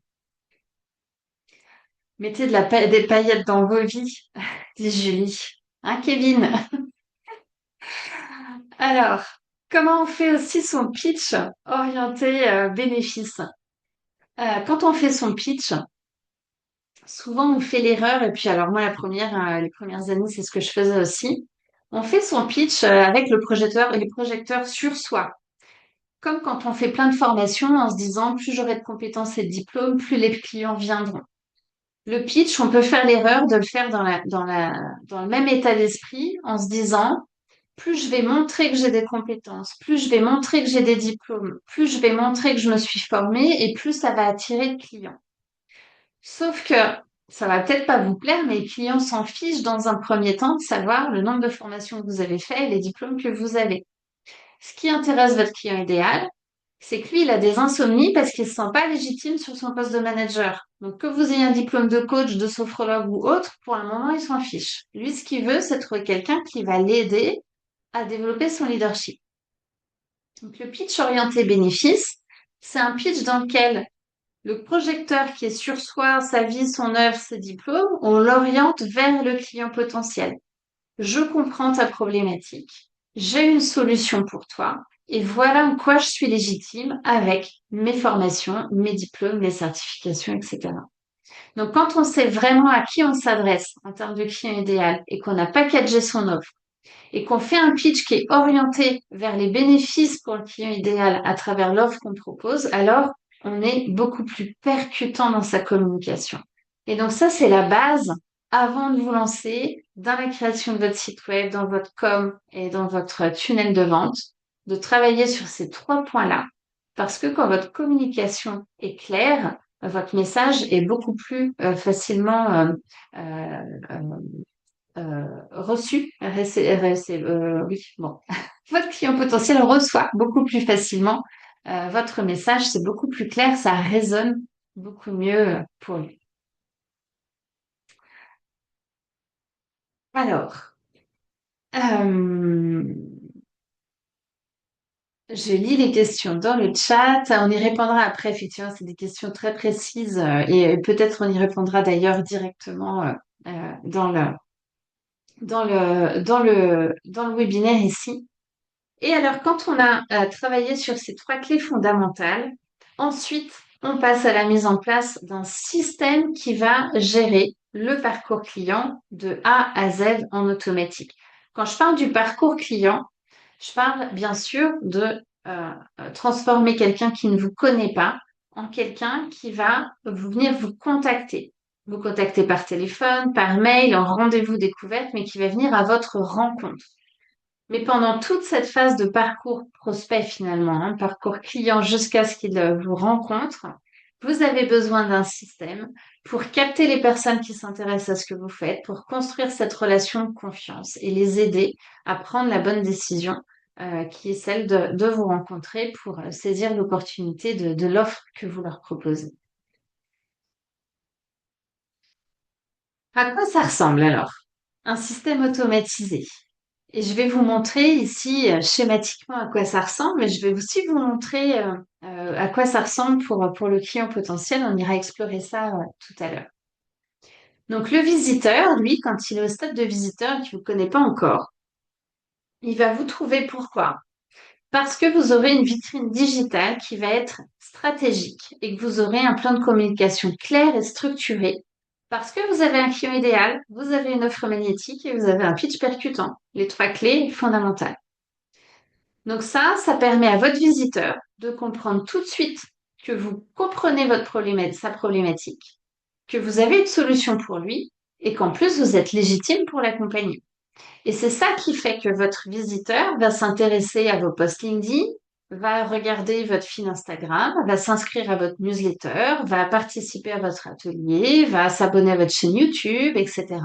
Mettez des paillettes dans vos vies, dit Julie. Hein, Kevin? Alors, comment on fait aussi son pitch orienté bénéfice? Quand on fait son pitch, souvent on fait l'erreur, et puis alors moi les premières années, c'est ce que je faisais aussi. On fait son pitch avec le projecteur et les projecteurs sur soi. Comme quand on fait plein de formations en se disant plus j'aurai de compétences et de diplômes, plus les clients viendront. Le pitch, on peut faire l'erreur de le faire dans le même état d'esprit en se disant, plus je vais montrer que j'ai des compétences, plus je vais montrer que j'ai des diplômes, plus je vais montrer que je me suis formée et plus ça va attirer de clients. Sauf que ça va peut-être pas vous plaire, mais les clients s'en fichent dans un premier temps de savoir le nombre de formations que vous avez fait et les diplômes que vous avez. Ce qui intéresse votre client idéal, c'est que lui, il a des insomnies parce qu'il ne se sent pas légitime sur son poste de manager. Donc, que vous ayez un diplôme de coach, de sophrologue ou autre, pour un moment, il s'en fiche. Lui, ce qu'il veut, c'est trouver quelqu'un qui va l'aider à développer son leadership. Donc, le pitch orienté bénéfice, c'est un pitch dans lequel le projecteur qui est sur soi, sa vie, son œuvre, ses diplômes, on l'oriente vers le client potentiel. Je comprends ta problématique. J'ai une solution pour toi. Et voilà en quoi je suis légitime avec mes formations, mes diplômes, mes certifications, etc. Donc, quand on sait vraiment à qui on s'adresse en termes de client idéal et qu'on a packagé son offre et qu'on fait un pitch qui est orienté vers les bénéfices pour le client idéal à travers l'offre qu'on propose, alors on est beaucoup plus percutant dans sa communication. Et donc, ça, c'est la base avant de vous lancer dans la création de votre site web, dans votre com et dans votre tunnel de vente, de travailler sur ces 3 points-là. Parce que quand votre communication est claire, votre message est beaucoup plus facilement euh, reçu. Oui, bon. Votre client potentiel reçoit beaucoup plus facilement votre message, c'est beaucoup plus clair, ça résonne beaucoup mieux pour lui. Alors, euh, je lis les questions dans le chat. On y répondra après. Effectivement, c'est des questions très précises et peut-être on y répondra d'ailleurs directement dans le webinaire ici. Et alors, quand on a travaillé sur ces trois clés fondamentales, ensuite, on passe à la mise en place d'un système qui va gérer le parcours client de A à Z en automatique. Quand je parle du parcours client, je parle bien sûr de transformer quelqu'un qui ne vous connaît pas en quelqu'un qui va venir vous contacter. Vous contacter par téléphone, par mail, en rendez-vous découverte, mais qui va venir à votre rencontre. Mais pendant toute cette phase de parcours prospect finalement, parcours client jusqu'à ce qu'il vous rencontre, vous avez besoin d'un système pour capter les personnes qui s'intéressent à ce que vous faites, pour construire cette relation de confiance et les aider à prendre la bonne décision qui est celle de vous rencontrer pour saisir l'opportunité de l'offre que vous leur proposez. À quoi ça ressemble alors? Un système automatisé. Et je vais vous montrer ici schématiquement à quoi ça ressemble, mais je vais aussi vous montrer à quoi ça ressemble pour le client potentiel. On ira explorer ça tout à l'heure. Donc le visiteur, lui, quand il est au stade de visiteur et qu'il ne vous connaît pas encore, il va vous trouver pourquoi? Parce que vous aurez une vitrine digitale qui va être stratégique et que vous aurez un plan de communication clair et structuré. Parce que vous avez un client idéal, vous avez une offre magnétique et vous avez un pitch percutant. Les trois clés fondamentales. Donc ça permet à votre visiteur de comprendre tout de suite que vous comprenez sa problématique, que vous avez une solution pour lui et qu'en plus vous êtes légitime pour l'accompagner. Et c'est ça qui fait que votre visiteur va s'intéresser à vos posts LinkedIn, va regarder votre fil Instagram, va s'inscrire à votre newsletter, va participer à votre atelier, va s'abonner à votre chaîne YouTube, etc.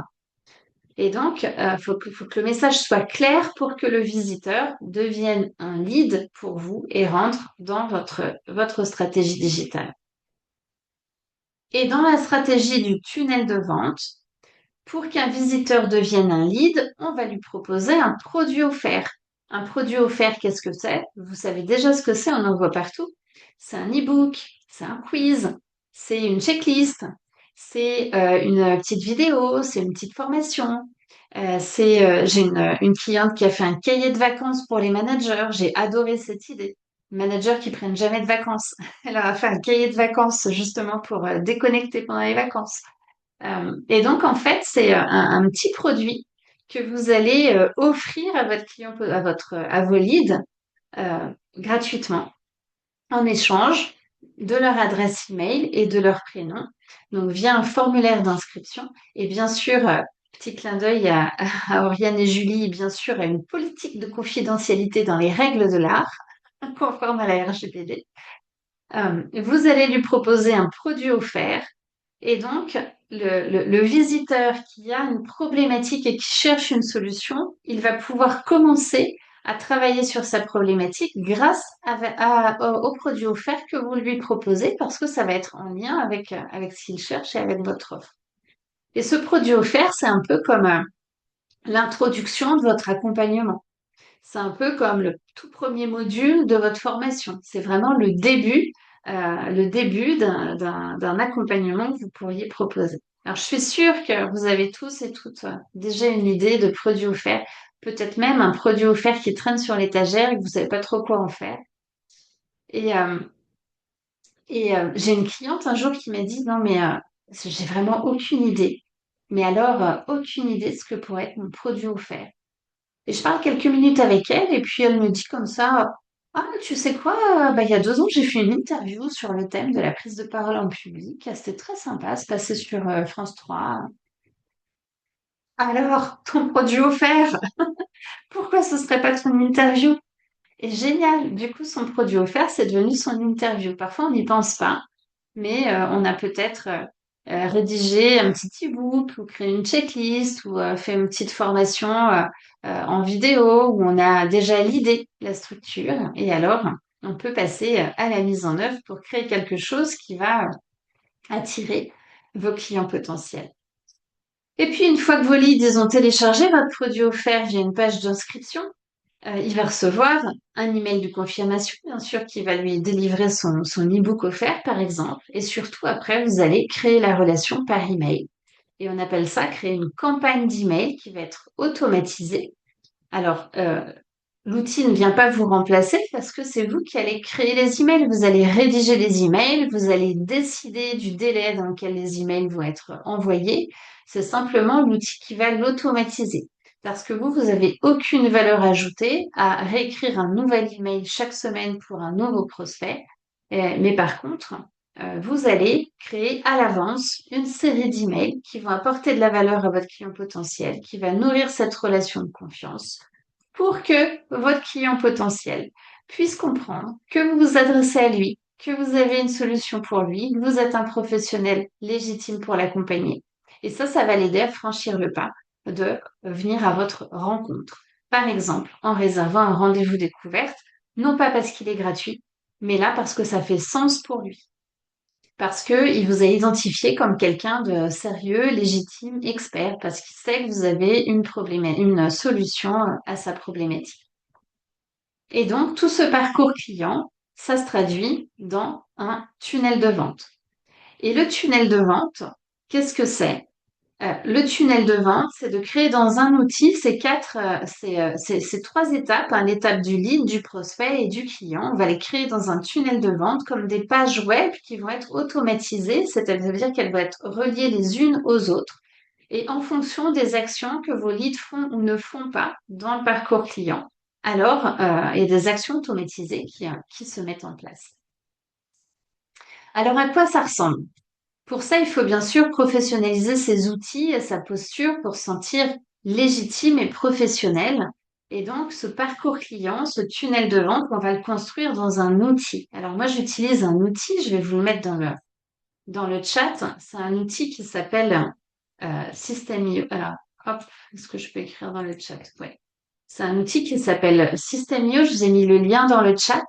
Et donc, faut que le message soit clair pour que le visiteur devienne un lead pour vous et rentre dans votre stratégie digitale. Et dans la stratégie du tunnel de vente, pour qu'un visiteur devienne un lead, on va lui proposer un produit offert. Un produit offert, qu'est-ce que c'est? Vous savez déjà ce que c'est, on en voit partout. C'est un e-book, c'est un quiz, c'est une checklist, c'est une petite vidéo, c'est une petite formation. J'ai une cliente qui a fait un cahier de vacances pour les managers. J'ai adoré cette idée. Managers qui prennent jamais de vacances. Elle a fait un cahier de vacances justement pour déconnecter pendant les vacances. Et donc, en fait, c'est un petit produit que vous allez offrir à votre client, à vos leads gratuitement en échange de leur adresse email et de leur prénom. Donc, via un formulaire d'inscription. Et bien sûr, petit clin d'œil à Oriane et Julie, bien sûr, à une politique de confidentialité dans les règles de l'art, conforme à la RGPD. Vous allez lui proposer un produit offert et donc, le visiteur qui a une problématique et qui cherche une solution, il va pouvoir commencer à travailler sur sa problématique grâce au produit offert que vous lui proposez parce que ça va être en lien avec ce qu'il cherche et avec votre offre. Et ce produit offert, c'est un peu comme l'introduction de votre accompagnement. C'est un peu comme le tout premier module de votre formation. C'est vraiment le début d'un accompagnement que vous pourriez proposer. Alors, je suis sûre que vous avez tous et toutes déjà une idée de produit offert, peut-être même un produit offert qui traîne sur l'étagère et que vous savez pas trop quoi en faire. Et, euh, j'ai une cliente un jour qui m'a dit, non mais j'ai vraiment aucune idée. Mais alors, aucune idée de ce que pourrait être mon produit offert. Et je parle quelques minutes avec elle et puis elle me dit comme ça, ah, tu sais quoi, il y a 2 ans, j'ai fait une interview sur le thème de la prise de parole en public. Ah, c'était très sympa, c'est passé sur France 3. Alors, ton produit offert, pourquoi ce serait pas ton interview? Et génial, du coup, son produit offert, c'est devenu son interview. Parfois, on n'y pense pas. mais on a peut-être rédigé un petit e-book ou créé une checklist ou fait une petite formation en vidéo où on a déjà l'idée, la structure, et alors on peut passer à la mise en œuvre pour créer quelque chose qui va attirer vos clients potentiels. Et puis, une fois que vos leads, ils ont téléchargé votre produit offert via une page d'inscription, il va recevoir un email de confirmation, bien sûr, qui va lui délivrer son e-book offert, par exemple. Et surtout, après, vous allez créer la relation par email. Et on appelle ça créer une campagne d'email qui va être automatisée. Alors, l'outil ne vient pas vous remplacer parce que c'est vous qui allez créer les emails. Vous allez rédiger les emails, vous allez décider du délai dans lequel les emails vont être envoyés. C'est simplement l'outil qui va l'automatiser. Parce que vous avez aucune valeur ajoutée à réécrire un nouvel email chaque semaine pour un nouveau prospect. Mais par contre, vous allez créer à l'avance une série d'emails qui vont apporter de la valeur à votre client potentiel, qui va nourrir cette relation de confiance pour que votre client potentiel puisse comprendre que vous vous adressez à lui, que vous avez une solution pour lui, que vous êtes un professionnel légitime pour l'accompagner. Et ça va l'aider à franchir le pas de venir à votre rencontre. Par exemple, en réservant un rendez-vous découverte, non pas parce qu'il est gratuit, mais là parce que ça fait sens pour lui. Parce qu'il vous a identifié comme quelqu'un de sérieux, légitime, expert, parce qu'il sait que vous avez une solution à sa problématique. Et donc, tout ce parcours client, ça se traduit dans un tunnel de vente. Et le tunnel de vente, qu'est-ce que c'est? Le tunnel de vente, c'est de créer dans un outil ces trois étapes, hein, l'étape du lead, du prospect et du client. On va les créer dans un tunnel de vente comme des pages web qui vont être automatisées, c'est-à-dire qu'elles vont être reliées les unes aux autres. Et en fonction des actions que vos leads font ou ne font pas dans le parcours client, alors il y a des actions automatisées qui se mettent en place. Alors à quoi ça ressemble? Pour ça, il faut bien sûr professionnaliser ses outils et sa posture pour se sentir légitime et professionnel. Et donc, ce parcours client, ce tunnel de vente, on va le construire dans un outil. Alors moi, j'utilise un outil, je vais vous le mettre dans le chat. C'est un outil qui s'appelle System.io. Alors, hop, est-ce que je peux écrire dans le chat? Ouais. C'est un outil qui s'appelle System.io. Je vous ai mis le lien dans le chat.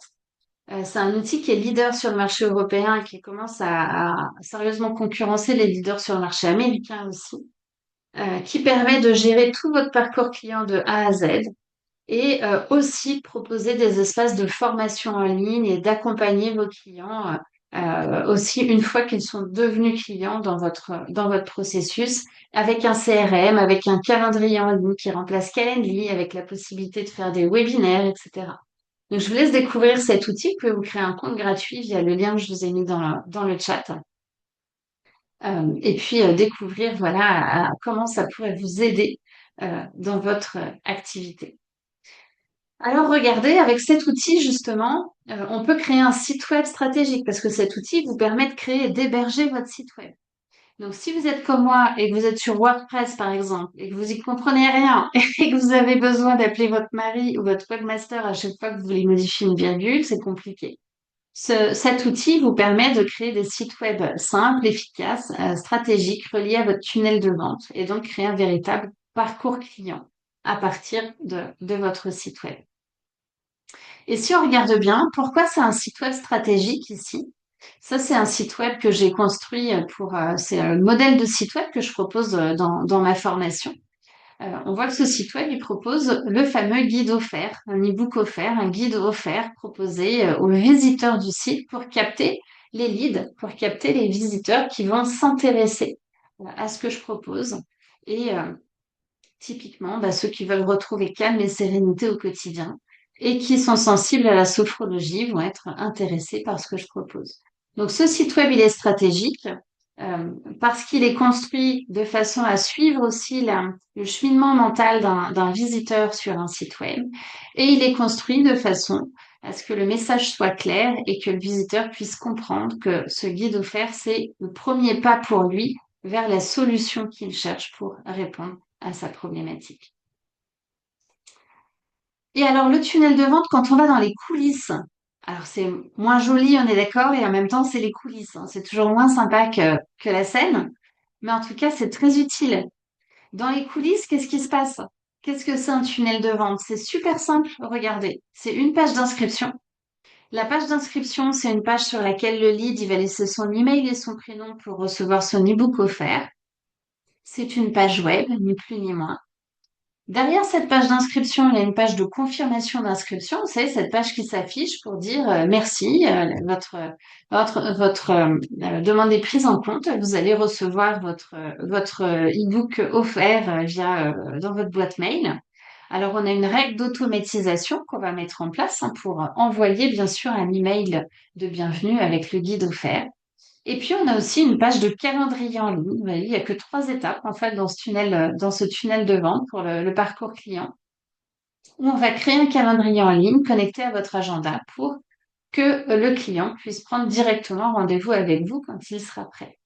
C'est un outil qui est leader sur le marché européen et qui commence à sérieusement concurrencer les leaders sur le marché américain aussi, qui permet de gérer tout votre parcours client de A à Z et aussi proposer des espaces de formation en ligne et d'accompagner vos clients aussi une fois qu'ils sont devenus clients dans votre processus avec un CRM, avec un calendrier en ligne qui remplace Calendly, avec la possibilité de faire des webinaires, etc. Donc, je vous laisse découvrir cet outil. Vous pouvez vous créer un compte gratuit via le lien que je vous ai mis dans le chat. Et puis, découvrir voilà, comment ça pourrait vous aider dans votre activité. Alors, regardez, avec cet outil, justement, on peut créer un site web stratégique parce que cet outil vous permet de créer et d'héberger votre site web. Donc, si vous êtes comme moi et que vous êtes sur WordPress, par exemple, et que vous y comprenez rien et que vous avez besoin d'appeler votre mari ou votre webmaster à chaque fois que vous voulez modifier une virgule, c'est compliqué. Cet outil vous permet de créer des sites web simples, efficaces, stratégiques, reliés à votre tunnel de vente et donc créer un véritable parcours client à partir de votre site web. Et si on regarde bien, pourquoi c'est un site web stratégique ici? Ça, c'est un site web que j'ai construit c'est le modèle de site web que je propose dans ma formation. On voit que ce site web, il propose le fameux guide offert, un e-book offert, un guide offert proposé aux visiteurs du site pour capter les leads, pour capter les visiteurs qui vont s'intéresser à ce que je propose. Et typiquement, ceux qui veulent retrouver calme et sérénité au quotidien et qui sont sensibles à la sophrologie vont être intéressés par ce que je propose. Donc, ce site web, il est stratégique parce qu'il est construit de façon à suivre aussi le cheminement mental d'un visiteur sur un site web. Et il est construit de façon à ce que le message soit clair et que le visiteur puisse comprendre que ce guide offert, c'est le premier pas pour lui vers la solution qu'il cherche pour répondre à sa problématique. Et alors, le tunnel de vente, quand on va dans les coulisses, Alors, c'est moins joli, on est d'accord, et en même temps, c'est les coulisses, hein. C'est toujours moins sympa que la scène, mais en tout cas, c'est très utile. Dans les coulisses, qu'est-ce qui se passe? Qu'est-ce que c'est un tunnel de vente? C'est super simple, regardez. C'est une page d'inscription. La page d'inscription, c'est une page sur laquelle le lead, il va laisser son email et son prénom pour recevoir son e-book offert. C'est une page web, ni plus ni moins. Derrière cette page d'inscription, il y a une page de confirmation d'inscription. Vous savez, cette page qui s'affiche pour dire merci, votre demande est prise en compte. Vous allez recevoir votre e-book offert dans votre boîte mail. Alors, on a une règle d'automatisation qu'on va mettre en place, hein, pour envoyer bien sûr un email de bienvenue avec le guide offert. Et puis, on a aussi une page de calendrier en ligne. Vous voyez, il n'y a que 3 étapes, en fait, dans ce tunnel de vente pour le parcours client, où on va créer un calendrier en ligne connecté à votre agenda pour que le client puisse prendre directement rendez-vous avec vous quand il sera prêt.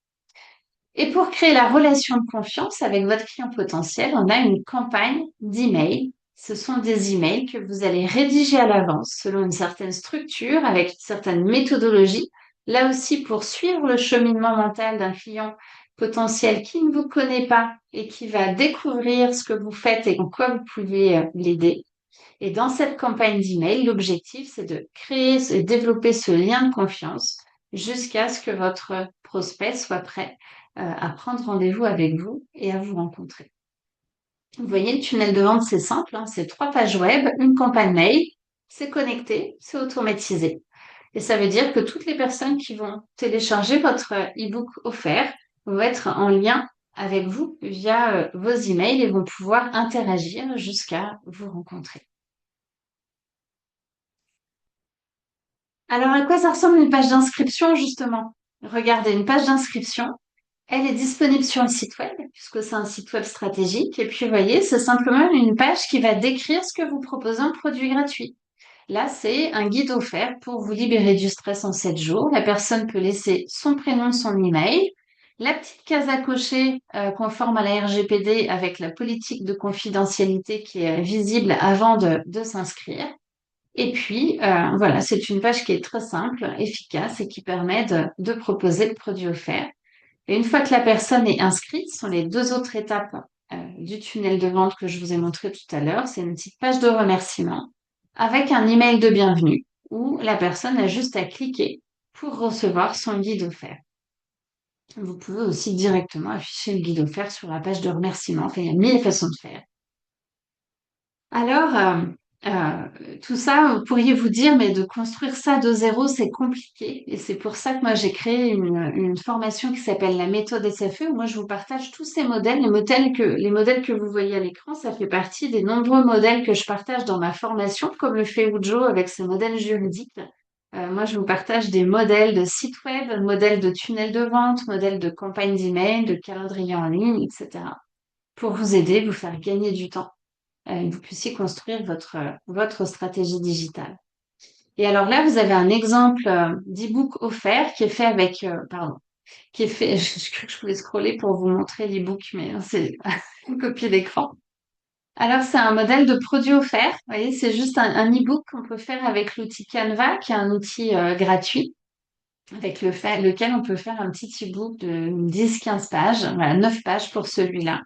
Et pour créer la relation de confiance avec votre client potentiel, on a une campagne d'email. Ce sont des emails que vous allez rédiger à l'avance selon une certaine structure, avec une certaine méthodologie. Là aussi, pour suivre le cheminement mental d'un client potentiel qui ne vous connaît pas et qui va découvrir ce que vous faites et en quoi vous pouvez l'aider. Et dans cette campagne d'email, l'objectif, c'est de créer et développer ce lien de confiance jusqu'à ce que votre prospect soit prêt à prendre rendez-vous avec vous et à vous rencontrer. Vous voyez, le tunnel de vente, c'est simple, hein, c'est 3 pages web, une campagne mail, c'est connecté, c'est automatisé. Et ça veut dire que toutes les personnes qui vont télécharger votre e-book offert vont être en lien avec vous via vos emails et vont pouvoir interagir jusqu'à vous rencontrer. Alors, à quoi ça ressemble une page d'inscription, justement? Regardez, une page d'inscription, elle est disponible sur le site web, puisque c'est un site web stratégique. Et puis, vous voyez, c'est simplement une page qui va décrire ce que vous proposez en produit gratuit. Là, c'est un guide offert pour vous libérer du stress en 7 jours. La personne peut laisser son prénom, son email, la petite case à cocher conforme à la RGPD avec la politique de confidentialité qui est visible avant de s'inscrire. Et puis, voilà, c'est une page qui est très simple, efficace et qui permet de proposer le produit offert. Et une fois que la personne est inscrite, ce sont les 2 autres étapes du tunnel de vente que je vous ai montré tout à l'heure. C'est une petite page de remerciement avec un email de bienvenue où la personne a juste à cliquer pour recevoir son guide offert. Vous pouvez aussi directement afficher le guide offert sur la page de remerciement. Enfin, il y a 1000 façons de faire. Alors, tout ça, vous pourriez vous dire, mais de construire ça de zéro, c'est compliqué. Et c'est pour ça que moi, j'ai créé une formation qui s'appelle la méthode SFE, où moi, je vous partage tous ces modèles. Les modèles que vous voyez à l'écran, ça fait partie des nombreux modèles que je partage dans ma formation, comme le fait Ujo avec ses modèles juridiques. Moi, je vous partage des modèles de site web, modèles de tunnel de vente, modèles de campagne d'email, de calendrier en ligne, etc. pour vous aider, vous faire gagner du temps que vous puissiez construire votre stratégie digitale. Et alors là, vous avez un exemple d'e-book offert qui est fait avec, pardon, qui est fait, je crois que je pouvais scroller pour vous montrer l'e-book, mais c'est une copie d'écran. Alors, c'est un modèle de produit offert. Vous voyez, c'est juste un e-book qu'on peut faire avec l'outil Canva, qui est un outil gratuit, avec lequel on peut faire un petit e-book de 10-15 pages, voilà, 9 pages pour celui-là.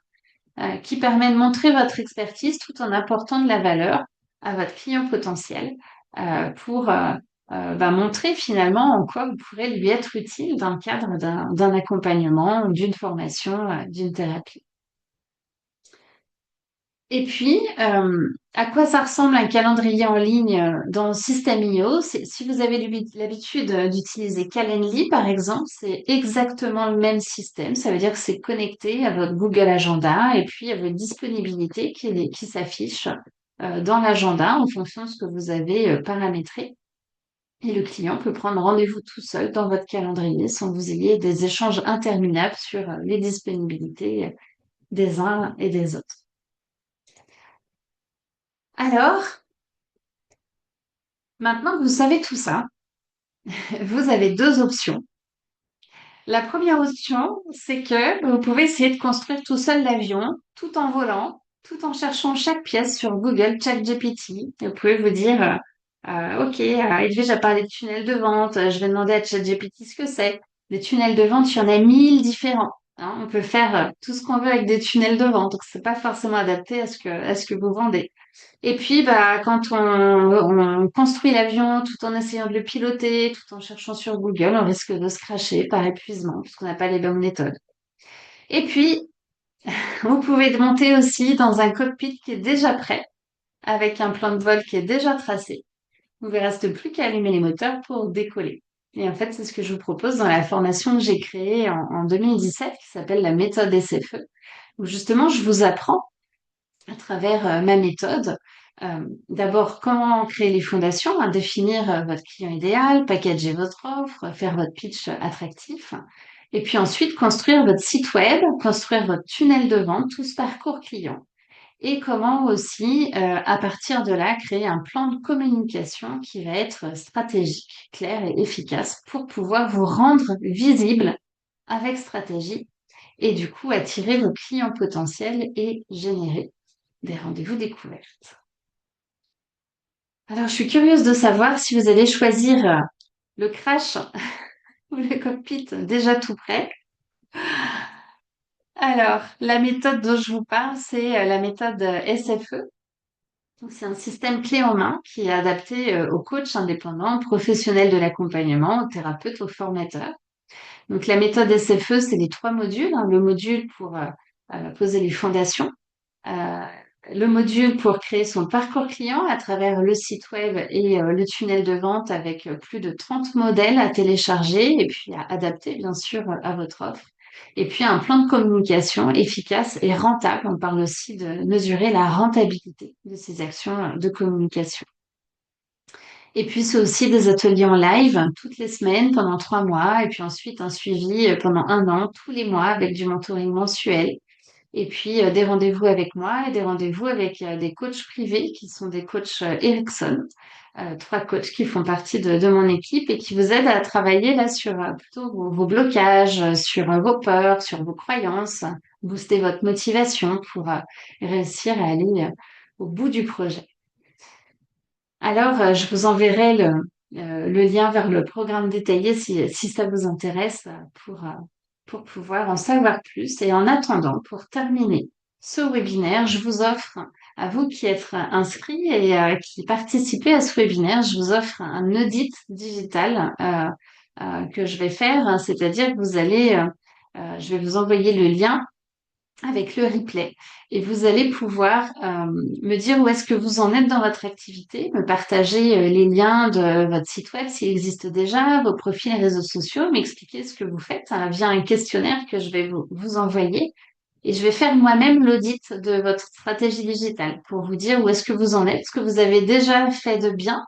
Qui permet de montrer votre expertise tout en apportant de la valeur à votre client potentiel pour montrer finalement en quoi vous pourrez lui être utile dans le cadre d'un accompagnement, d'une formation, d'une thérapie. Et puis, à quoi ça ressemble un calendrier en ligne dans System.io? Si vous avez l'habitude d'utiliser Calendly, par exemple, c'est exactement le même système. Ça veut dire que c'est connecté à votre Google Agenda et puis à votre disponibilité qui s'affiche dans l'agenda en fonction de ce que vous avez paramétré. Et le client peut prendre rendez-vous tout seul dans votre calendrier sans que vous ayez des échanges interminables sur les disponibilités des uns et des autres. Alors, maintenant que vous savez tout ça, vous avez 2 options. La première option, c'est que vous pouvez essayer de construire tout seul l'avion, tout en volant, tout en cherchant chaque pièce sur Google ChatGPT. Vous pouvez vous dire, Ok, Edwige a parlé de tunnels de vente. Je vais demander à ChatGPT ce que c'est. Les tunnels de vente, il y en a 1000 différents. Hein. On peut faire tout ce qu'on veut avec des tunnels de vente. Donc, c'est pas forcément adapté à ce que vous vendez. Et puis, bah, quand on construit l'avion tout en essayant de le piloter, tout en cherchant sur Google, on risque de se crasher par épuisement, puisqu'on n'a pas les bonnes méthodes. Et puis, vous pouvez monter aussi dans un cockpit qui est déjà prêt, avec un plan de vol qui est déjà tracé. Il ne vous reste plus qu'à allumer les moteurs pour décoller. Et en fait, c'est ce que je vous propose dans la formation que j'ai créée en 2017, qui s'appelle la méthode SFE, où justement, je vous apprends à travers ma méthode, d'abord comment créer les fondations, hein, définir votre client idéal, packager votre offre, faire votre pitch attractif, et puis ensuite construire votre site web, construire votre tunnel de vente, tout ce parcours client. Et comment aussi, à partir de là, créer un plan de communication qui va être stratégique, clair et efficace pour pouvoir vous rendre visible avec stratégie et du coup attirer vos clients potentiels et générer des rendez-vous découvertes. Alors, je suis curieuse de savoir si vous allez choisir le crash ou le cockpit déjà tout prêt. Alors, la méthode dont je vous parle, c'est la méthode SFE. Donc, c'est un système clé en main qui est adapté aux coachs indépendants, aux professionnels de l'accompagnement, aux thérapeutes, aux formateurs. Donc, la méthode SFE, c'est les 3 modules. Hein. Le module pour poser les fondations, euh, le module pour créer son parcours client à travers le site web et le tunnel de vente avec plus de 30 modèles à télécharger et puis à adapter, bien sûr, à votre offre. Et puis un plan de communication efficace et rentable. On parle aussi de mesurer la rentabilité de ces actions de communication. Et puis, c'est aussi des ateliers en live toutes les semaines pendant 3 mois et puis ensuite un suivi pendant 1 an, tous les mois avec du mentoring mensuel. Et puis, des rendez-vous avec moi et des rendez-vous avec des coachs privés qui sont des coachs Ericsson, 3 coachs qui font partie de mon équipe et qui vous aident à travailler là sur plutôt vos blocages, sur vos peurs, sur vos croyances, booster votre motivation pour réussir à aller au bout du projet. Alors, je vous enverrai le lien vers le programme détaillé si ça vous intéresse pour pouvoir en savoir plus. Et en attendant, pour terminer ce webinaire, je vous offre, à vous qui êtes inscrits et qui participez à ce webinaire, je vous offre un audit digital que je vais faire, c'est-à-dire que je vais vous envoyer le lien avec le replay. Et vous allez pouvoir me dire où est-ce que vous en êtes dans votre activité, me partager les liens de votre site web s'il existe déjà, vos profils et réseaux sociaux, m'expliquer ce que vous faites via un questionnaire que je vais vous envoyer. Et je vais faire moi-même l'audit de votre stratégie digitale pour vous dire où est-ce que vous en êtes, ce que vous avez déjà fait de bien,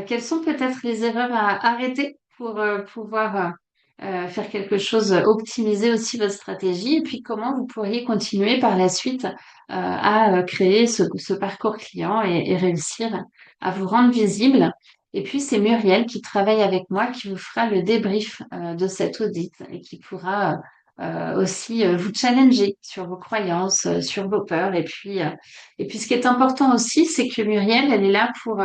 quelles sont peut-être les erreurs à arrêter pour pouvoir faire quelque chose, optimiser aussi votre stratégie, et puis comment vous pourriez continuer par la suite à créer ce parcours client et réussir à vous rendre visible. Et puis c'est Muriel qui travaille avec moi qui vous fera le débrief de cet audit et qui pourra aussi vous challenger sur vos croyances, sur vos peurs. Et puis ce qui est important aussi, c'est que Muriel, elle est là pour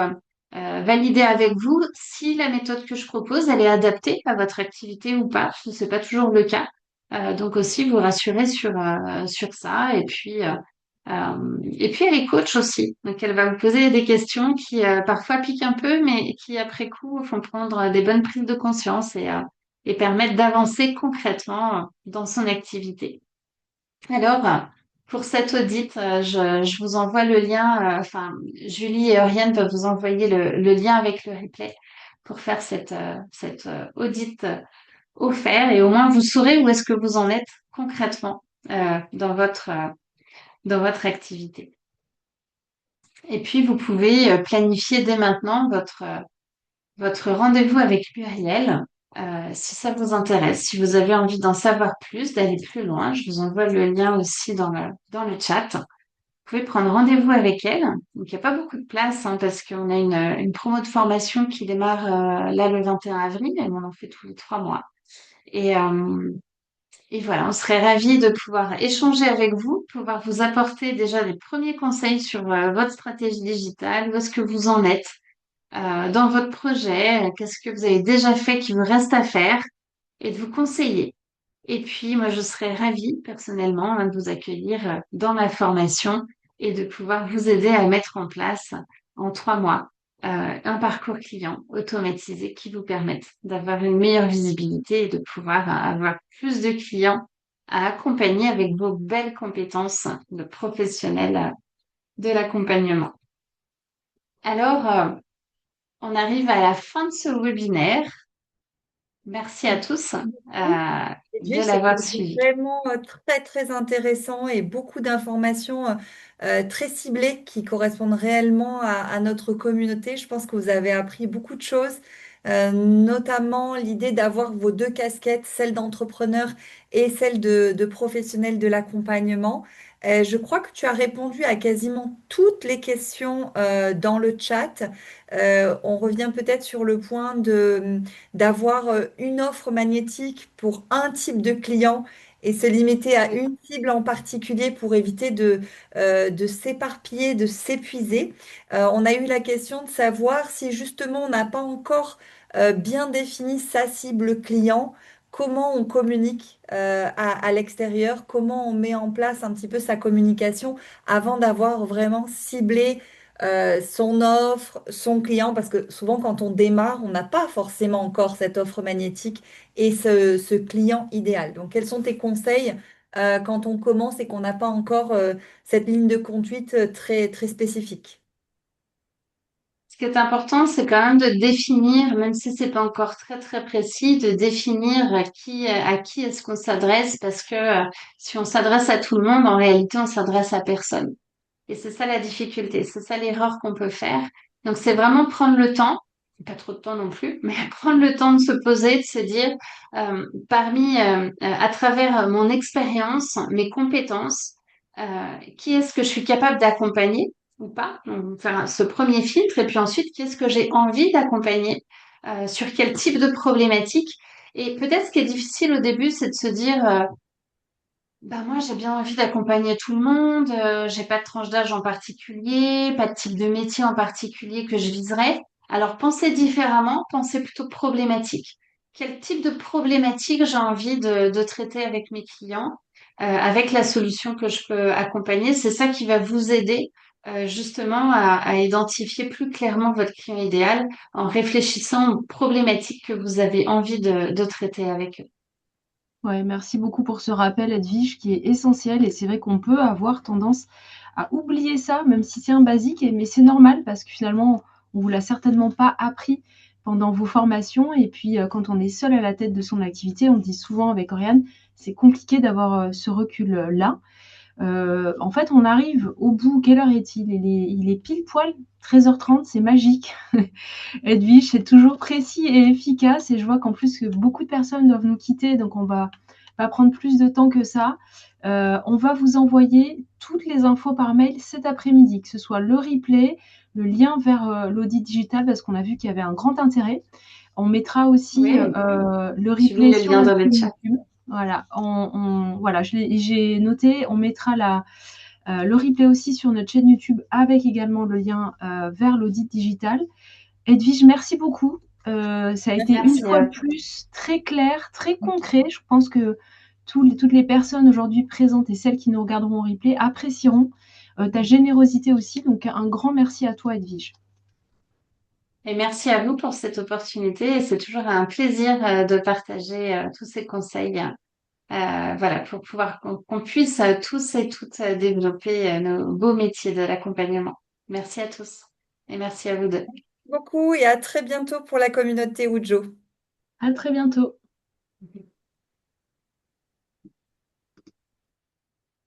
valider avec vous si la méthode que je propose, elle est adaptée à votre activité ou pas. Ce n'est pas toujours le cas. Donc aussi vous rassurer sur ça. Et puis elle est coach aussi. Donc elle va vous poser des questions qui parfois piquent un peu, mais qui après coup font prendre des bonnes prises de conscience et permettent d'avancer concrètement dans son activité. Alors, pour cet audit, je vous envoie le lien, enfin, Julie et Oriane peuvent vous envoyer le lien avec le replay pour faire cette audit offert et au moins vous saurez où est-ce que vous en êtes concrètement dans votre activité. Et puis, vous pouvez planifier dès maintenant votre rendez-vous avec Muriel. Si ça vous intéresse, si vous avez envie d'en savoir plus, d'aller plus loin, je vous envoie le lien aussi dans le chat. Vous pouvez prendre rendez-vous avec elle. Donc, il n'y a pas beaucoup de place hein, parce qu'on a une promo de formation qui démarre là le 21 avril et on en fait tous les 3 mois. Et, euh, et voilà, on serait ravis de pouvoir échanger avec vous, pouvoir vous apporter déjà des premiers conseils sur votre stratégie digitale, où est-ce que vous en êtes, dans votre projet, qu'est-ce que vous avez déjà fait qui vous reste à faire et de vous conseiller. Et puis, moi, je serais ravie personnellement de vous accueillir dans ma formation et de pouvoir vous aider à mettre en place en 3 mois un parcours client automatisé qui vous permette d'avoir une meilleure visibilité et de pouvoir avoir plus de clients à accompagner avec vos belles compétences de professionnels de l'accompagnement. Alors, on arrive à la fin de ce webinaire. Merci à tous de Edwige, l'avoir c'était suivi. vraiment très, très intéressant et beaucoup d'informations très ciblées qui correspondent réellement à notre communauté. Je pense que vous avez appris beaucoup de choses, notamment l'idée d'avoir vos deux casquettes, celle d'entrepreneur et celle de professionnel de l'accompagnement. Je crois que tu as répondu à quasiment toutes les questions dans le chat. On revient peut-être sur le point d'avoir une offre magnétique pour un type de client et se limiter à une cible en particulier pour éviter de s'éparpiller, de s'épuiser. On a eu la question de savoir si justement on n'a pas encore bien défini sa cible client, comment on communique à l'extérieur, comment on met en place un petit peu sa communication avant d'avoir vraiment ciblé son offre, son client, parce que souvent quand on démarre, on n'a pas forcément encore cette offre magnétique et ce client idéal. Donc, quels sont tes conseils quand on commence et qu'on n'a pas encore cette ligne de conduite très, très spécifique? Ce qui est important, c'est quand même de définir, même si c'est pas encore très très précis, de définir à qui est-ce qu'on s'adresse, parce que si on s'adresse à tout le monde, en réalité, on s'adresse à personne. Et c'est ça la difficulté, c'est ça l'erreur qu'on peut faire. Donc c'est vraiment prendre le temps, pas trop de temps non plus, mais prendre le temps de se poser, de se dire, à travers mon expérience, mes compétences, qui est-ce que je suis capable d'accompagner ou pas? Donc, faire ce premier filtre, et puis ensuite, qui est-ce que j'ai envie d'accompagner, sur quel type de problématique? Et peut-être ce qui est difficile au début, c'est de se dire, bah moi, j'ai bien envie d'accompagner tout le monde. J'ai pas de tranche d'âge en particulier, pas de type de métier en particulier que je viserais. Alors, pensez différemment, pensez plutôt problématique. Quel type de problématique j'ai envie de traiter avec mes clients, avec la solution que je peux accompagner? C'est ça qui va vous aider justement à identifier plus clairement votre client idéal en réfléchissant aux problématiques que vous avez envie de traiter avec eux. Ouais, merci beaucoup pour ce rappel, Edwige, qui est essentiel. Et c'est vrai qu'on peut avoir tendance à oublier ça, même si c'est un basique, mais c'est normal parce que finalement, on vous l'a certainement pas appris pendant vos formations. Et puis, quand on est seul à la tête de son activité, on dit souvent avec Oriane, c'est compliqué d'avoir ce recul-là. En fait, on arrive au bout. Quelle heure est-il? Il est pile poil 13h30, c'est magique. Edwige, c'est toujours précis et efficace. Et je vois qu'en plus, que beaucoup de personnes doivent nous quitter, donc on va pas prendre plus de temps que ça. On va vous envoyer toutes les infos par mail cet après-midi, que ce soit le replay, le lien vers l'audit digital, parce qu'on a vu qu'il y avait un grand intérêt. On mettra aussi Oui, le j'ai mis replay le sur lien notre dans le chaîne chat. YouTube. Voilà, voilà, j'ai noté, on mettra le replay aussi sur notre chaîne YouTube avec également le lien vers l'audit digital. Edwige, merci beaucoup. Ça a été une Merci. fois de plus très clair, très concret. Je pense que toutes les personnes aujourd'hui présentes et celles qui nous regarderont en replay apprécieront ta générosité aussi. Donc un grand merci à toi, Edwige. Et merci à vous pour cette opportunité. Et c'est toujours un plaisir de partager tous ces conseils, voilà, pour pouvoir qu'on puisse tous et toutes développer nos beaux métiers de l'accompagnement. Merci à tous et merci à vous deux. Beaucoup et à très bientôt pour la communauté Ujo. À très bientôt.